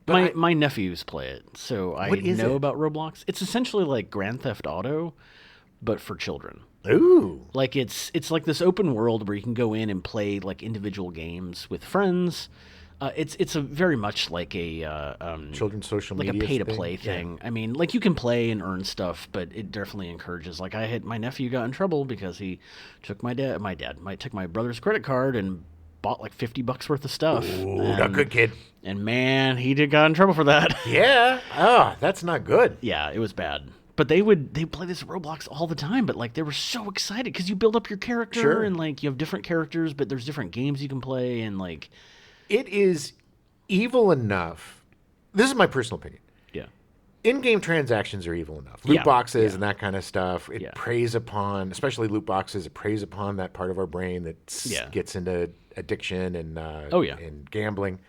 My nephews play it, so I What is know it? about Roblox. It's essentially like Grand Theft Auto, but for children. Ooh. Like it's like this open world where you can go in and play like individual games with friends. It's a very much like a Children's social like media a pay to play thing. I mean, like you can play and earn stuff, but it definitely encourages. Like my nephew got in trouble because he took my brother's credit card and bought like $50 worth of stuff. Ooh, not good, kid. And man, he got in trouble for that. Yeah. Oh, that's not good. Yeah, it was bad. But they play this Roblox all the time, but like they were so excited because you build up your character Sure. and like you have different characters, but there's different games you can play and like It is evil enough. This is my personal opinion. yeah. In-game transactions are evil enough. Loot Yeah, boxes yeah. and that kind of stuff. It Yeah. preys upon, especially loot boxes. It preys upon that part of our brain that Yeah. gets into addiction and yeah. and gambling.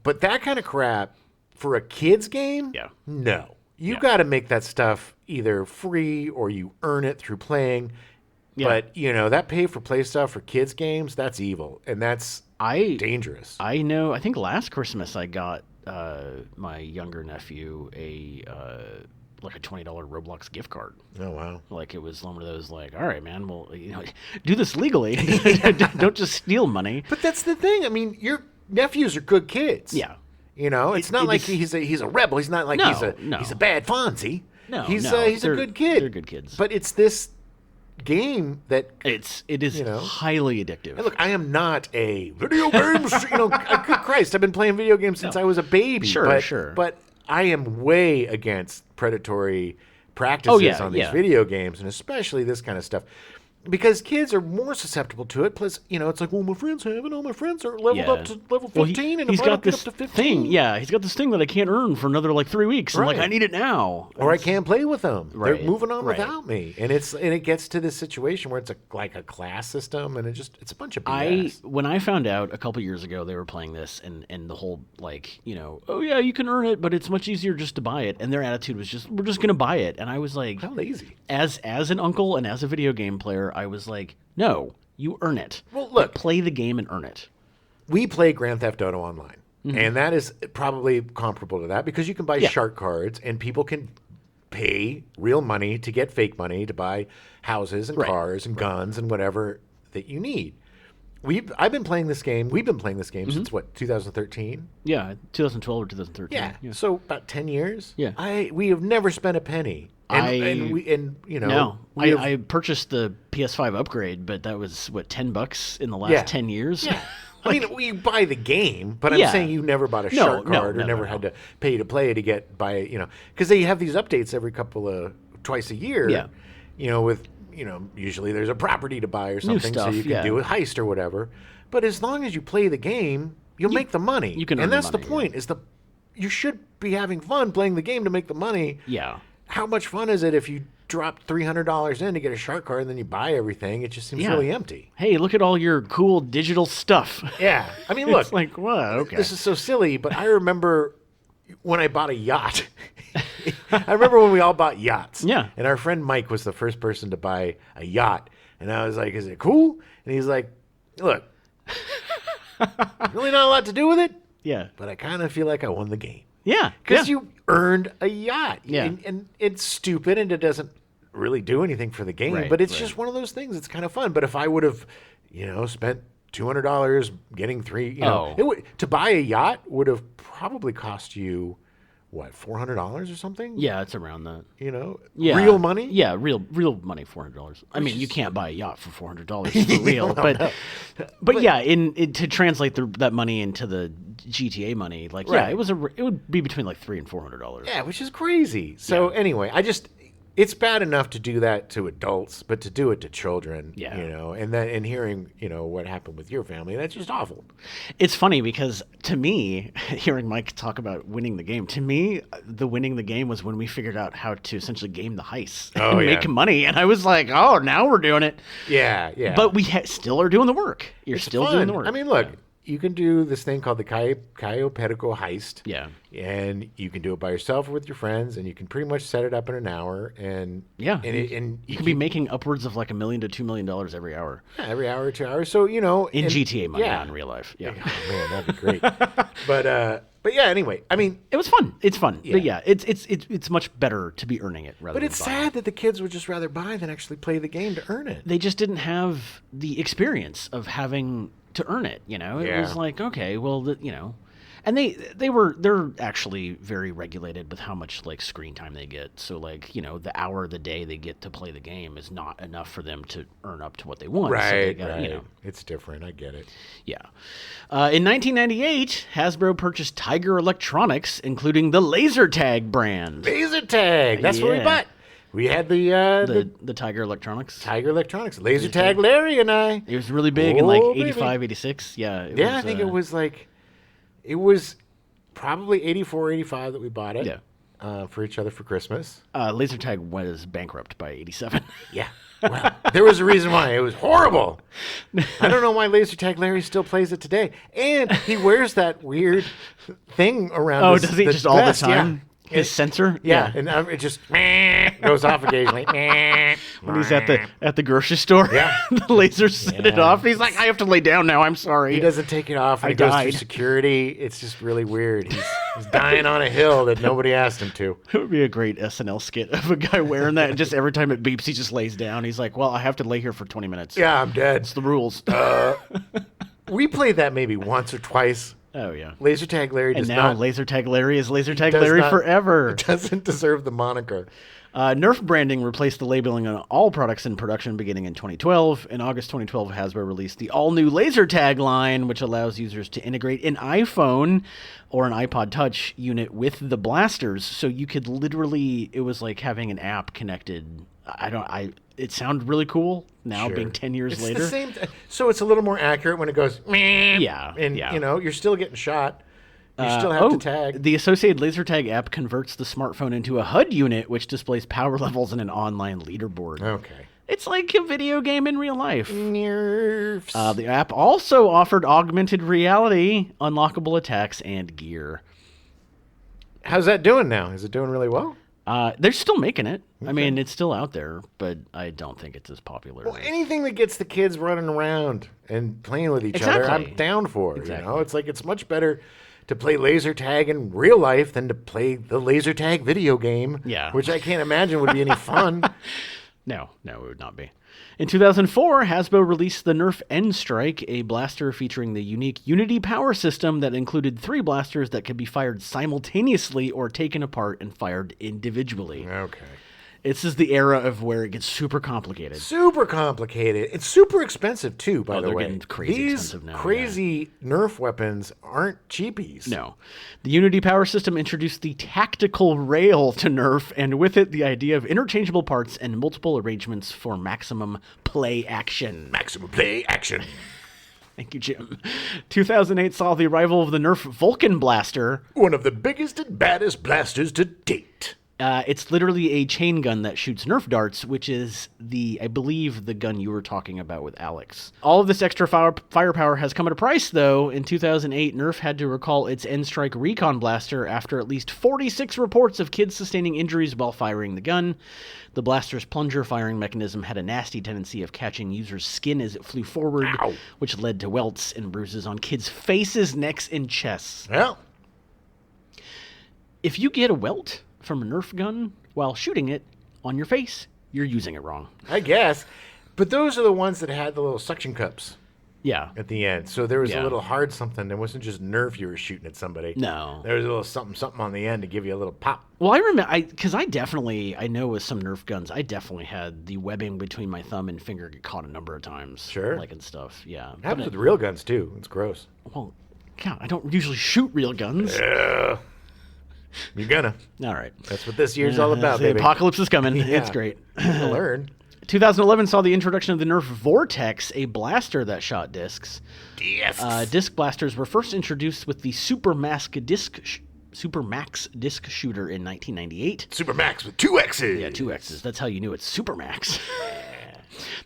But that kind of crap for a kid's game, Yeah. no. You Yeah. got to make that stuff either free or you earn it through playing. Yeah. But that pay for play stuff for kids games, that's evil and that's dangerous. I know. I think last Christmas I got my younger nephew like a $20 Roblox gift card. Oh wow. Like it was one of those like, all right, man, well, do this legally. Don't just steal money. But that's the thing. I mean, your nephews are good kids. Yeah. You know, it's not like he's a rebel. He's not like he's a bad Fonzie. No, he's a good kid. They're good kids. But it's this game that it is highly addictive. And look, I am not a video games. Good Christ, I've been playing video games since I was a baby. Sure. But I am way against predatory practices on these video games, and especially this kind of stuff. Because kids are more susceptible to it. Plus, it's like, well, my friends have it. All my friends are leveled up to level 15, and he's if got I don't this get up to 15, thing. Yeah, he's got this thing that I can't earn for another 3 weeks. I'm like, I need it now, or I can't play with them. Right, They're moving on without me, and it gets to this situation where it's like a class system, and it's a bunch of BS. When I found out a couple years ago they were playing this, and the whole oh yeah, you can earn it, but it's much easier just to buy it, and their attitude was just, we're just gonna buy it, and I was like, how lazy. As an uncle and as a video game player, I was like, no, you earn it. Well, look, play the game and earn it. We play Grand Theft Auto Online, and that is probably comparable to that because you can buy shark cards, and people can pay real money to get fake money to buy houses and cars and guns and whatever that you need. I've been playing this game. We've been playing this game since 2013? Yeah, 2012 or 2013. Yeah, so about 10 years. Yeah, we have never spent a penny. No, I purchased the PS5 upgrade, but that was $10 in the last 10 years. Yeah. I mean, we buy the game, but I'm saying you never bought a shark card or never had to pay to play to because they have these updates every twice a year. Yeah. With usually there's a property to buy or something, stuff, so you can do a heist or whatever. But as long as you play the game, you'll make the money. You can, and that's the point. You should be having fun playing the game to make the money. Yeah. How much fun is it if you drop $300 in to get a shark card and then you buy everything? It just seems really empty. Hey, look at all your cool digital stuff. Yeah. I mean, look. It's like, what? Okay. This is so silly, but I remember when I bought a yacht. I remember when we all bought yachts. Yeah. And our friend Mike was the first person to buy a yacht. And I was like, is it cool? And he's like, look, really not a lot to do with it. Yeah. But I kind of feel like I won the game. Yeah. Because you earned a yacht. Yeah. And it's stupid and it doesn't really do anything for the game. But it's just one of those things. It's kind of fun. But if I would have, spent $200 getting three, to buy a yacht would have probably cost you, what, $400 or something? Yeah, it's around that. Real money? Yeah, real money, $400. I mean, you can't buy a yacht for $400 for real, but yeah, to translate that money into the GTA money, it would be between $300 and $400. Yeah, which is crazy. So anyway, it's bad enough to do that to adults, but to do it to children, and hearing, what happened with your family, that's just awful. It's funny because to me, hearing Mike talk about winning the game, to me, the winning the game was when we figured out how to essentially game the heists and make money. And I was like, oh, now we're doing it. Yeah, yeah. But we still are doing the work. It's still fun. doing the work. I mean, look. You can do this thing called the Cayo Perico heist. Yeah. And you can do it by yourself or with your friends, and you can pretty much set it up in an hour. And you can be making upwards of $1 million to $2 million every hour. Yeah, every hour or 2 hours. So, in GTA money, not in real life. Yeah. Oh, man, that'd be great. But yeah, anyway, I mean, it was fun. It's fun. Yeah. But yeah, it's much better to be earning it rather than But it's sad that the kids would just rather buy than actually play the game to earn it. They just didn't have the experience of having to earn it, It was like, okay, well, and they're actually very regulated with how much screen time they get. So the hour of the day they get to play the game is not enough for them to earn up to what they want. Right, so they gotta, It's different. I get it. Yeah. In 1998, Hasbro purchased Tiger Electronics, including the Laser Tag brand. Laser Tag. That's what we bought. We had the Tiger Electronics. Tiger Electronics. Laser Tag Larry and I. It was really big in 85, 86. Yeah. I think it was probably 84, 85 that we bought it. Yeah. For each other for Christmas. Laser Tag was bankrupt by 87. Yeah. Well, there was a reason why. It was horrible. I don't know why Laser Tag Larry still plays it today. And he wears that weird thing around his does he just all the time? Yeah. His sensor? Yeah, and it just goes off occasionally. When he's at the grocery store, the laser set it off. He's like, I have to lay down now. I'm sorry. He doesn't take it off. He goes through security. It's just really weird. He's dying on a hill that nobody asked him to. It would be a great SNL skit of a guy wearing that, and just every time it beeps, he just lays down. He's like, well, I have to lay here for 20 minutes. Yeah, I'm dead. It's the rules. We played that maybe once or twice Oh, yeah. Laser Tag Larry And does now not... Laser Tag Larry is Laser Tag does Larry not- forever. doesn't deserve the moniker. Nerf branding replaced the labeling on all products in production beginning in 2012. In August 2012, Hasbro released the all-new Laser Tag line, which allows users to integrate an iPhone or an iPod Touch unit with the blasters. So you could literally, it was like having an app connected. It sounded really cool now, Sure. being 10 years It's later. the same. So it's a little more accurate when it goes, meh, Yeah, and yeah. you're still getting shot. You still have to tag. The associated Laser Tag app converts the smartphone into a HUD unit, which displays power levels and an online leaderboard. Okay. It's like a video game in real life. Nerfs. The app also offered augmented reality, unlockable attacks, and gear. How's that doing now? Is it doing really well? They're still making it. I mean, it's still out there, but I don't think it's as popular. Well, anything that gets the kids running around and playing with each other, Exactly. I'm down for. Exactly. You know, it's like it's much better to play laser tag in real life than to play the laser tag video game. Yeah. Which I can't imagine would be any fun. No, it would not be. In 2004, Hasbro released the Nerf N-Strike, a blaster featuring the unique Unity power system that included 3 blasters that could be fired simultaneously or taken apart and fired individually. Okay. This is the era of where it gets super complicated. Super complicated. It's super expensive too, by the they're way. getting crazy These expensive now, crazy Nerf weapons aren't cheapies. No. The Unity power system introduced the tactical rail to Nerf, and with it, the idea of interchangeable parts and multiple arrangements for maximum play action. Maximum play action. Thank you, Jim. 2008 saw the arrival of the Nerf Vulcan Blaster. One of the biggest and baddest blasters to date. It's literally a chain gun that shoots Nerf darts, which is I believe, the gun you were talking about with Alex. All of this extra firepower has come at a price, though. In 2008, Nerf had to recall its N-Strike Recon Blaster after at least 46 reports of kids sustaining injuries while firing the gun. The blaster's plunger firing mechanism had a nasty tendency of catching users' skin as it flew forward, Ow. which led to welts and bruises on kids' faces, necks, and chests. Well, If you get a welt from a Nerf gun while shooting it on your face, you're using it wrong. I guess. But those are the ones that had the little suction cups Yeah. at the end. So there was Yeah. a little hard something. It wasn't just Nerf you were shooting at somebody. No. There was a little something on the end to give you a little pop. Well, I remember, because I know with some Nerf guns, I definitely had the webbing between my thumb and finger get caught a number of times. Sure. Like and stuff, yeah. It happens with real guns, too. It's gross. Well, yeah, I don't usually shoot real guns. You're gonna. All right. That's what this year's all about, The baby. apocalypse is coming. Yeah. It's great. You learn. 2011 saw the introduction of the Nerf Vortex, a blaster that shot discs. Discs. Disc blasters were first introduced with the Super Max disc shooter in 1998. Super Max with 2 X's. Yeah, 2 X's. That's how you knew it's Super Max.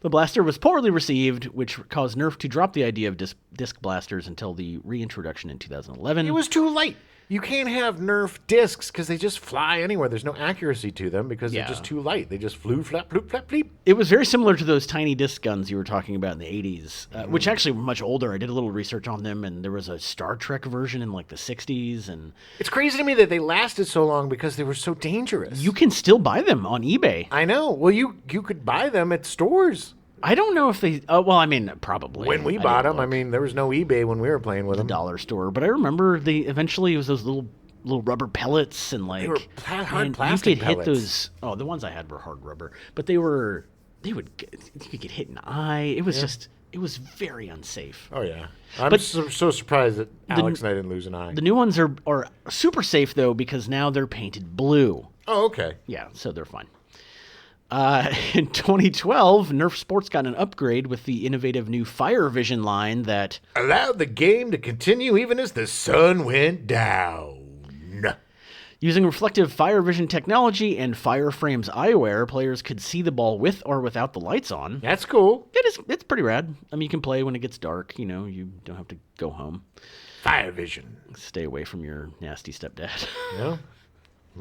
The blaster was poorly received, which caused Nerf to drop the idea of disc blasters until the reintroduction in 2011. It was too light. You can't have Nerf discs because they just fly anywhere. There's no accuracy to them because they're Yeah. just too light. They just flew, flap, floop, flap, fleep. It was very similar to those tiny disc guns you were talking about in the 80s, which actually were much older. I did a little research on them, and there was a Star Trek version in like the 60s, and It's crazy to me that they lasted so long because they were so dangerous. you can still buy them on eBay. I know. Well, you could buy them at stores. I don't know if they. Well, I mean, probably. When we I bought didn't them, I look. mean, there was no eBay when we were playing with them. Dollar store, but I remember they eventually it was those little rubber pellets and like were hard man, plastic you could hit pellets. those. Oh, the ones I had were hard rubber, but they would you could get hit in the eye. It was just it was very unsafe. Oh, yeah. I'm But- so surprised that Alex and I didn't lose an eye. The new ones are super safe though because now they're painted blue. Oh, okay. Yeah, so they're fine. In 2012, Nerf Sports got an upgrade with the innovative new Fire Vision line that Allowed the game to continue even as the sun went down. using reflective Fire Vision technology and Fireframe's eyewear, players could see the ball with or without the lights on. That's cool. It's pretty rad. I mean, you can play when it gets dark, you don't have to go home. Fire vision. Stay away from your nasty stepdad. You know?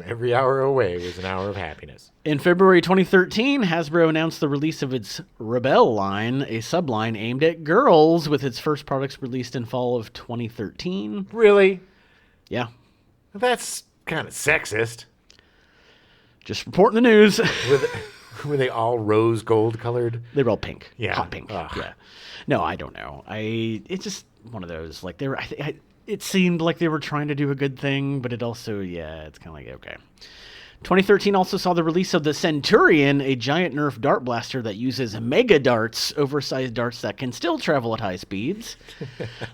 Every hour away was an hour of happiness. In February 2013, Hasbro announced the release of its Rebel line, a subline aimed at girls, with its first products released in fall of 2013. Really? Yeah, That's kind of sexist. just reporting the news. Were they all rose gold colored? They were all pink. Yeah. Hot pink. Ugh. Yeah. No, I don't know. It's just one of those. Like, it seemed like they were trying to do a good thing, but it also, it's kind of like, okay. 2013 also saw the release of the Centurion, a giant Nerf dart blaster that uses mega darts, oversized darts that can still travel at high speeds.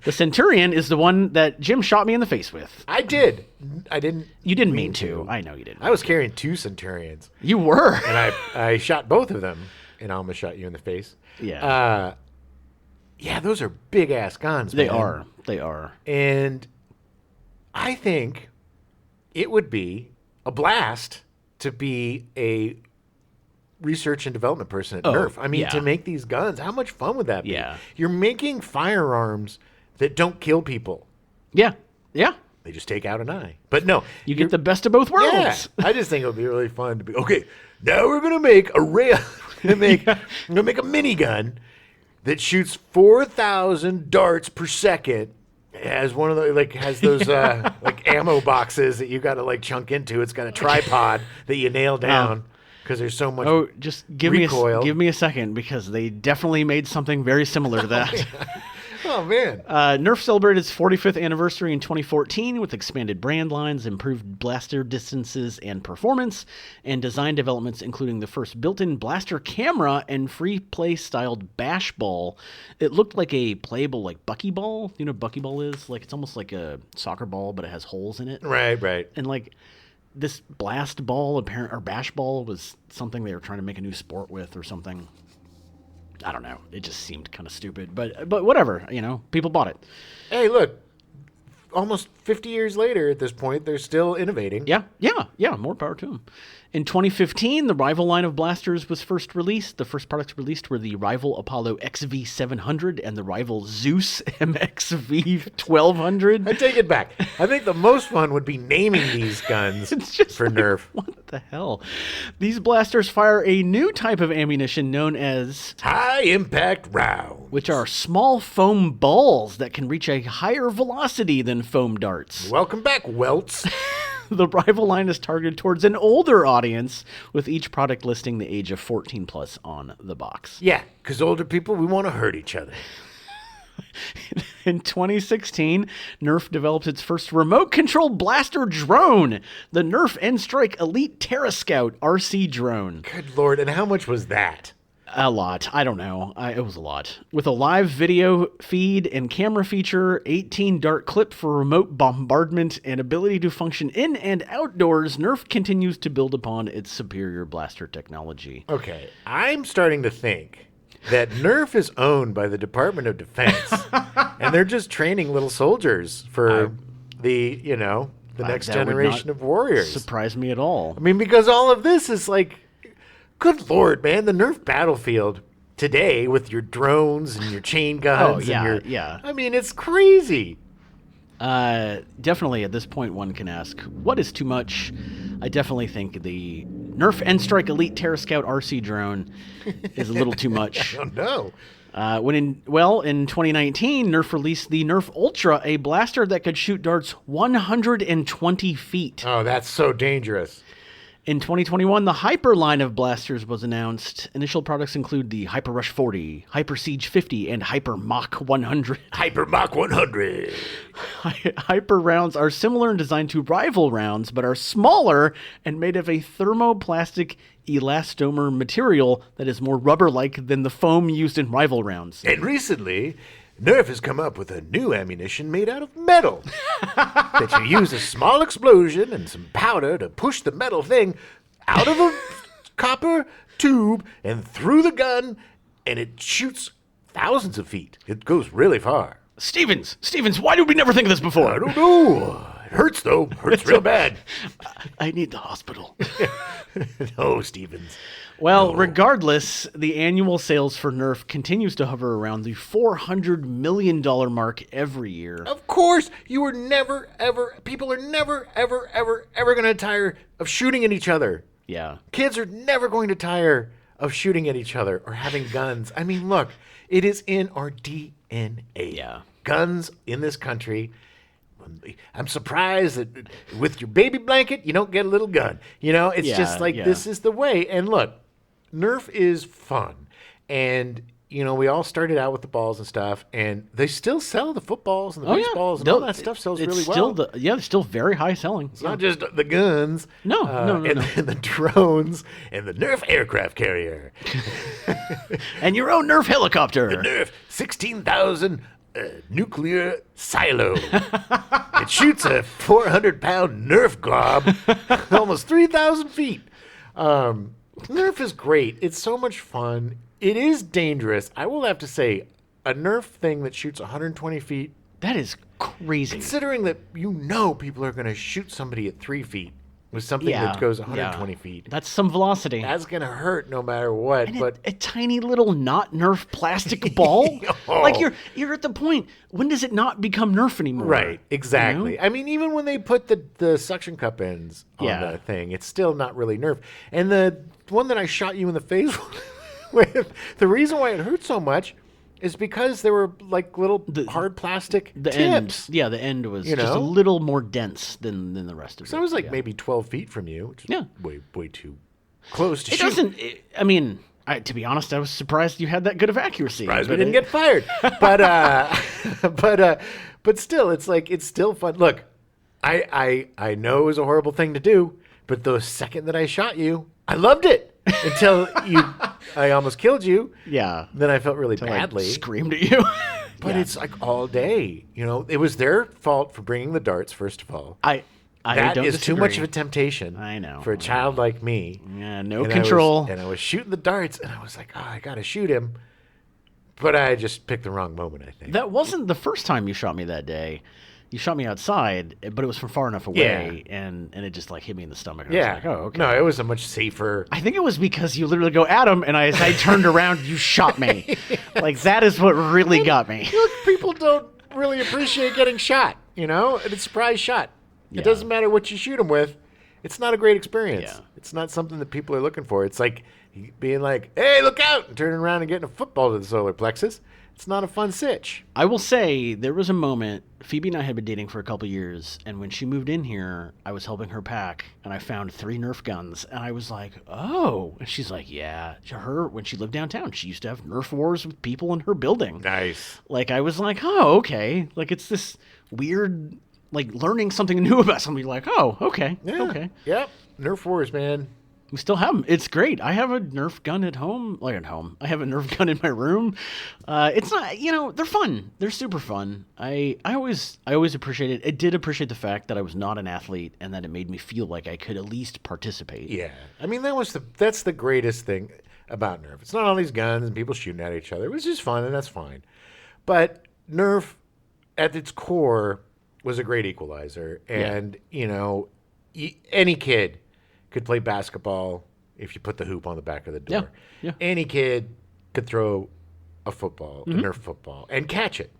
The Centurion is the one that Jim shot me in the face with. I did. I didn't. You didn't mean to. I know you didn't. I was carrying 2 Centurions. You were. And I shot both of them, and I almost shot you in the face. Yeah. Yeah, those are big-ass guns, They man. are. They are. And I think it would be a blast to be a research and development person at Nerf. I mean, to make these guns, how much fun would that be? Yeah. You're making firearms that don't kill people. Yeah. Yeah. They just take out an eye. But no. You get the best of both worlds. Yeah. I just think it would be really fun to be, okay, now we're going to make a I'm going to make a minigun that shoots 4,000 darts per second. It has one of the has those like ammo boxes that you got to like chunk into. It's got a tripod that you nail down because there's so much. Oh, just give recoil. me a second because they definitely made something very similar to that. Oh man! Nerf celebrated its 45th anniversary in 2014 with expanded brand lines, improved blaster distances and performance, and design developments including the first built-in blaster camera and free play-styled bash ball. It looked like a playable like buckyball. You know what buckyball is? Like it's almost like a soccer ball, but it has holes in it. Right. And like this blast ball, or bash ball, was something they were trying to make a new sport with or something. I don't know. It just seemed kind of stupid, but whatever. People bought it. Hey, look. Almost 50 years later at this point, they're still innovating. Yeah. More power to them. In 2015, the Rival line of blasters was first released. The first products released were the Rival Apollo XV700 and the Rival Zeus MXV1200. I take it back. I think the most fun would be naming these guns for Nerf. What the hell? These blasters fire a new type of ammunition known as high impact rounds, which are small foam balls that can reach a higher velocity than foam darts. Welcome back, Welts. The Rival line is targeted towards an older audience, with each product listing the age of 14 plus on the box. Yeah, because older people, we want to hurt each other. In 2016, Nerf developed its first remote-controlled blaster drone, the Nerf N-Strike Elite Terra Scout RC drone. Good Lord, and how much was that? A lot. I don't know. It was a lot. With a live video feed and camera feature, 18 dart clip for remote bombardment, and ability to function in and outdoors, Nerf continues to build upon its superior blaster technology. Okay, I'm starting to think that Nerf is owned by the Department of Defense, and they're just training little soldiers for the next generation of warriors. Surprise me at all. I mean, because all of this is like, good Lord, man, the Nerf battlefield today with your drones and your chain guns. Yeah. I mean, it's crazy. Definitely at this point one can ask, what is too much? I definitely think the Nerf N-Strike Elite Terra Scout RC drone is a little too much. I don't know. In 2019, Nerf released the Nerf Ultra, a blaster that could shoot darts 120 feet. Oh, that's so dangerous. In 2021, the Hyper line of blasters was announced. Initial products include the Hyper Rush 40, Hyper Siege 50, and Hyper Mach 100. Hyper Mach 100. Hyper rounds are similar in design to Rival rounds, but are smaller and made of a thermoplastic elastomer material that is more rubber-like than the foam used in Rival rounds. And recently, Nerf has come up with a new ammunition made out of metal that you use a small explosion and some powder to push the metal thing out of a copper tube and through the gun, and it shoots thousands of feet. It goes really far. Stevens, why did we never think of this before? I don't know. It hurts, though. Hurts real bad. I need the hospital. No, Stevens. Well, regardless, the annual sales for Nerf continues to hover around the $400 million mark every year. Of course, people are never, ever going to tire of shooting at each other. Yeah. Kids are never going to tire of shooting at each other or having guns. I mean, look, it is in our DNA. Yeah. Guns in this country. I'm surprised that with your baby blanket, you don't get a little gun. It's just like this is the way. And look, Nerf is fun. And we all started out with the balls and stuff, and they still sell the footballs and the baseballs and all that stuff sells really well. It's still very high selling. It's not just the guns. No. And the drones and the Nerf aircraft carrier. And your own Nerf helicopter. The Nerf 16,000 nuclear silo. It shoots a 400-pound Nerf glob almost 3,000 feet. Nerf is great. It's so much fun. It is dangerous. I will have to say, a Nerf thing that shoots 120 feet. That is crazy. Considering that people are going to shoot somebody at 3 feet with something that goes 120 feet. That's some velocity. That's going to hurt no matter what. And but a tiny little not Nerf plastic ball. Like you're at the point. When does it not become Nerf anymore? Right, exactly. I mean, even when they put the suction cup ends on the thing, it's still not really Nerf. And the one that I shot you in the face with, the reason why it hurt so much is because there were like little hard plastic tips. The end was just a little more dense than the rest of it. So it was like maybe 12 feet from you, which is way too close to shoot. To be honest, I was surprised you had that good of accuracy. Surprised we didn't get fired. But still, it's still fun. Look, I know it was a horrible thing to do, but the second that I shot you, I loved it until I almost killed you. Yeah. Then I felt really badly. Screamed at you. But it's like all day. It was their fault for bringing the darts, first of all. That don't is disagree. too much of a temptation. I know. For a child like me. Yeah, no control. I was shooting the darts, and I was like, I got to shoot him. But I just picked the wrong moment, I think. That wasn't the first time you shot me that day. You shot me outside, but it was from far enough away, and it just like hit me in the stomach. And I was like, oh, okay. No, it was a much safer. I think it was because you literally go at him, and as I turned around, you shot me. Like, that is what really got me. Look, people don't really appreciate getting shot, and it's a surprise shot. It doesn't matter what you shoot them with. It's not a great experience. Yeah. It's not something that people are looking for. It's like being like, hey, look out, and turning around and getting a football to the solar plexus. It's not a fun sitch. I will say there was a moment, Phoebe and I had been dating for a couple years, and when she moved in here, I was helping her pack, and I found 3 Nerf guns, and I was like, oh. And she's like, yeah. When she lived downtown, she used to have Nerf wars with people in her building. Nice. Like, I was like, oh, okay. Like, it's this weird, like, learning something new about somebody. Like, oh, okay. Yeah. Okay. Yep. Nerf wars, man. We still have them. It's great. I have a Nerf gun at home. I have a Nerf gun in my room. It's not, they're fun. They're super fun. I always appreciate it. I did appreciate the fact that I was not an athlete and that it made me feel like I could at least participate. Yeah. I mean, that's the greatest thing about Nerf. It's not all these guns and people shooting at each other. It was just fun, and that's fine. But Nerf, at its core, was a great equalizer. And, any kid could play basketball if you put the hoop on the back of the door. Yeah. Any kid could throw a football, a Nerf football, and catch it,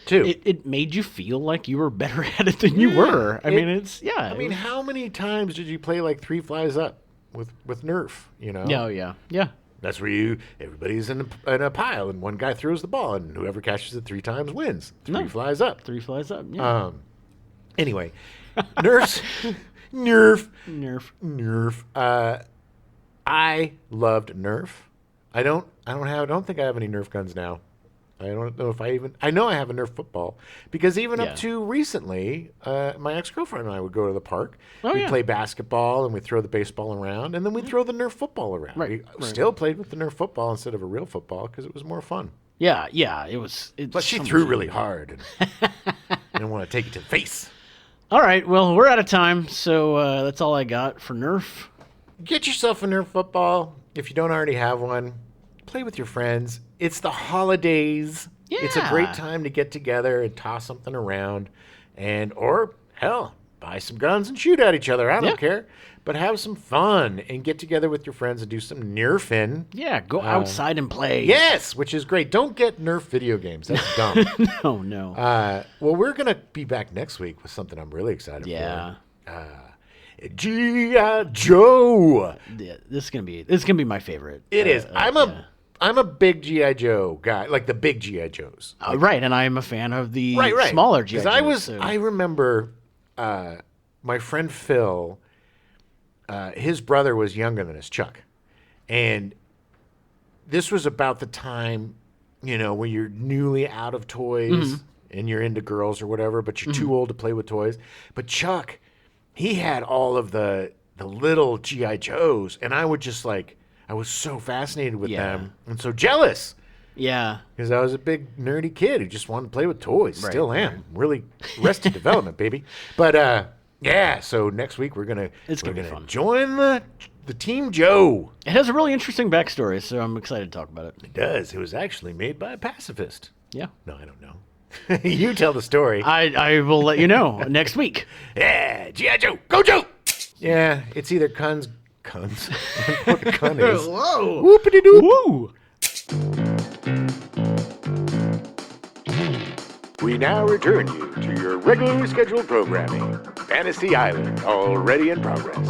too. It made you feel like you were better at it than you were. I mean, how many times did you play like 3 flies up with Nerf, Yeah. That's where everybody's in a pile, and one guy throws the ball, and whoever catches it 3 times wins. 3 flies up. 3 flies up, yeah. Anyway, Nerf's... Nerf. I loved Nerf. I don't think I have any Nerf guns now. I don't know if I know I have a Nerf football because even up to recently, my ex-girlfriend and I would go to the park. We'd play basketball and we'd throw the baseball around and then we'd throw the Nerf football around. Right. We still played with the Nerf football instead of a real football because it was more fun. Yeah, it was. But she threw really hard and I didn't want to take it to the face. All right, well, we're out of time, so that's all I got for Nerf. Get yourself a Nerf football if you don't already have one. Play with your friends. It's the holidays. Yeah. It's a great time to get together and toss something around, or hell, buy some guns and shoot at each other. I don't care, but have some fun and get together with your friends and do some Nerfing. Yeah, go outside and play. Yes, which is great. Don't get Nerf video games. That's dumb. No. Well, we're gonna be back next week with something I'm really excited for. G.I. Joe. Yeah, this is gonna be my favorite. It is. I'm a big G.I. Joe guy, like the big G.I. Joes. Right, and I'm a fan of the smaller G.I. Joes. I remember my friend Phil, his brother was younger than us, Chuck. And this was about the time where you're newly out of toys and you're into girls or whatever, but you're too old to play with toys. But Chuck, he had all of the little G.I. Joes, and I would just I was so fascinated with them and so jealous. Yeah. Because I was a big nerdy kid who just wanted to play with toys. Right, Still am. Really Arrested Development, baby. But so next week we're gonna be fun. Join the Team Joe. It has a really interesting backstory, so I'm excited to talk about it. It does. It was actually made by a pacifist. Yeah. No, I don't know. You tell the story. I will let you know next week. Yeah, G.I. Joe, go Joe! Yeah, it's either cuns. What the cun is. Whoa! Whoopity-doop. Woo! We now return you to your regularly scheduled programming. Fantasy Island, already in progress.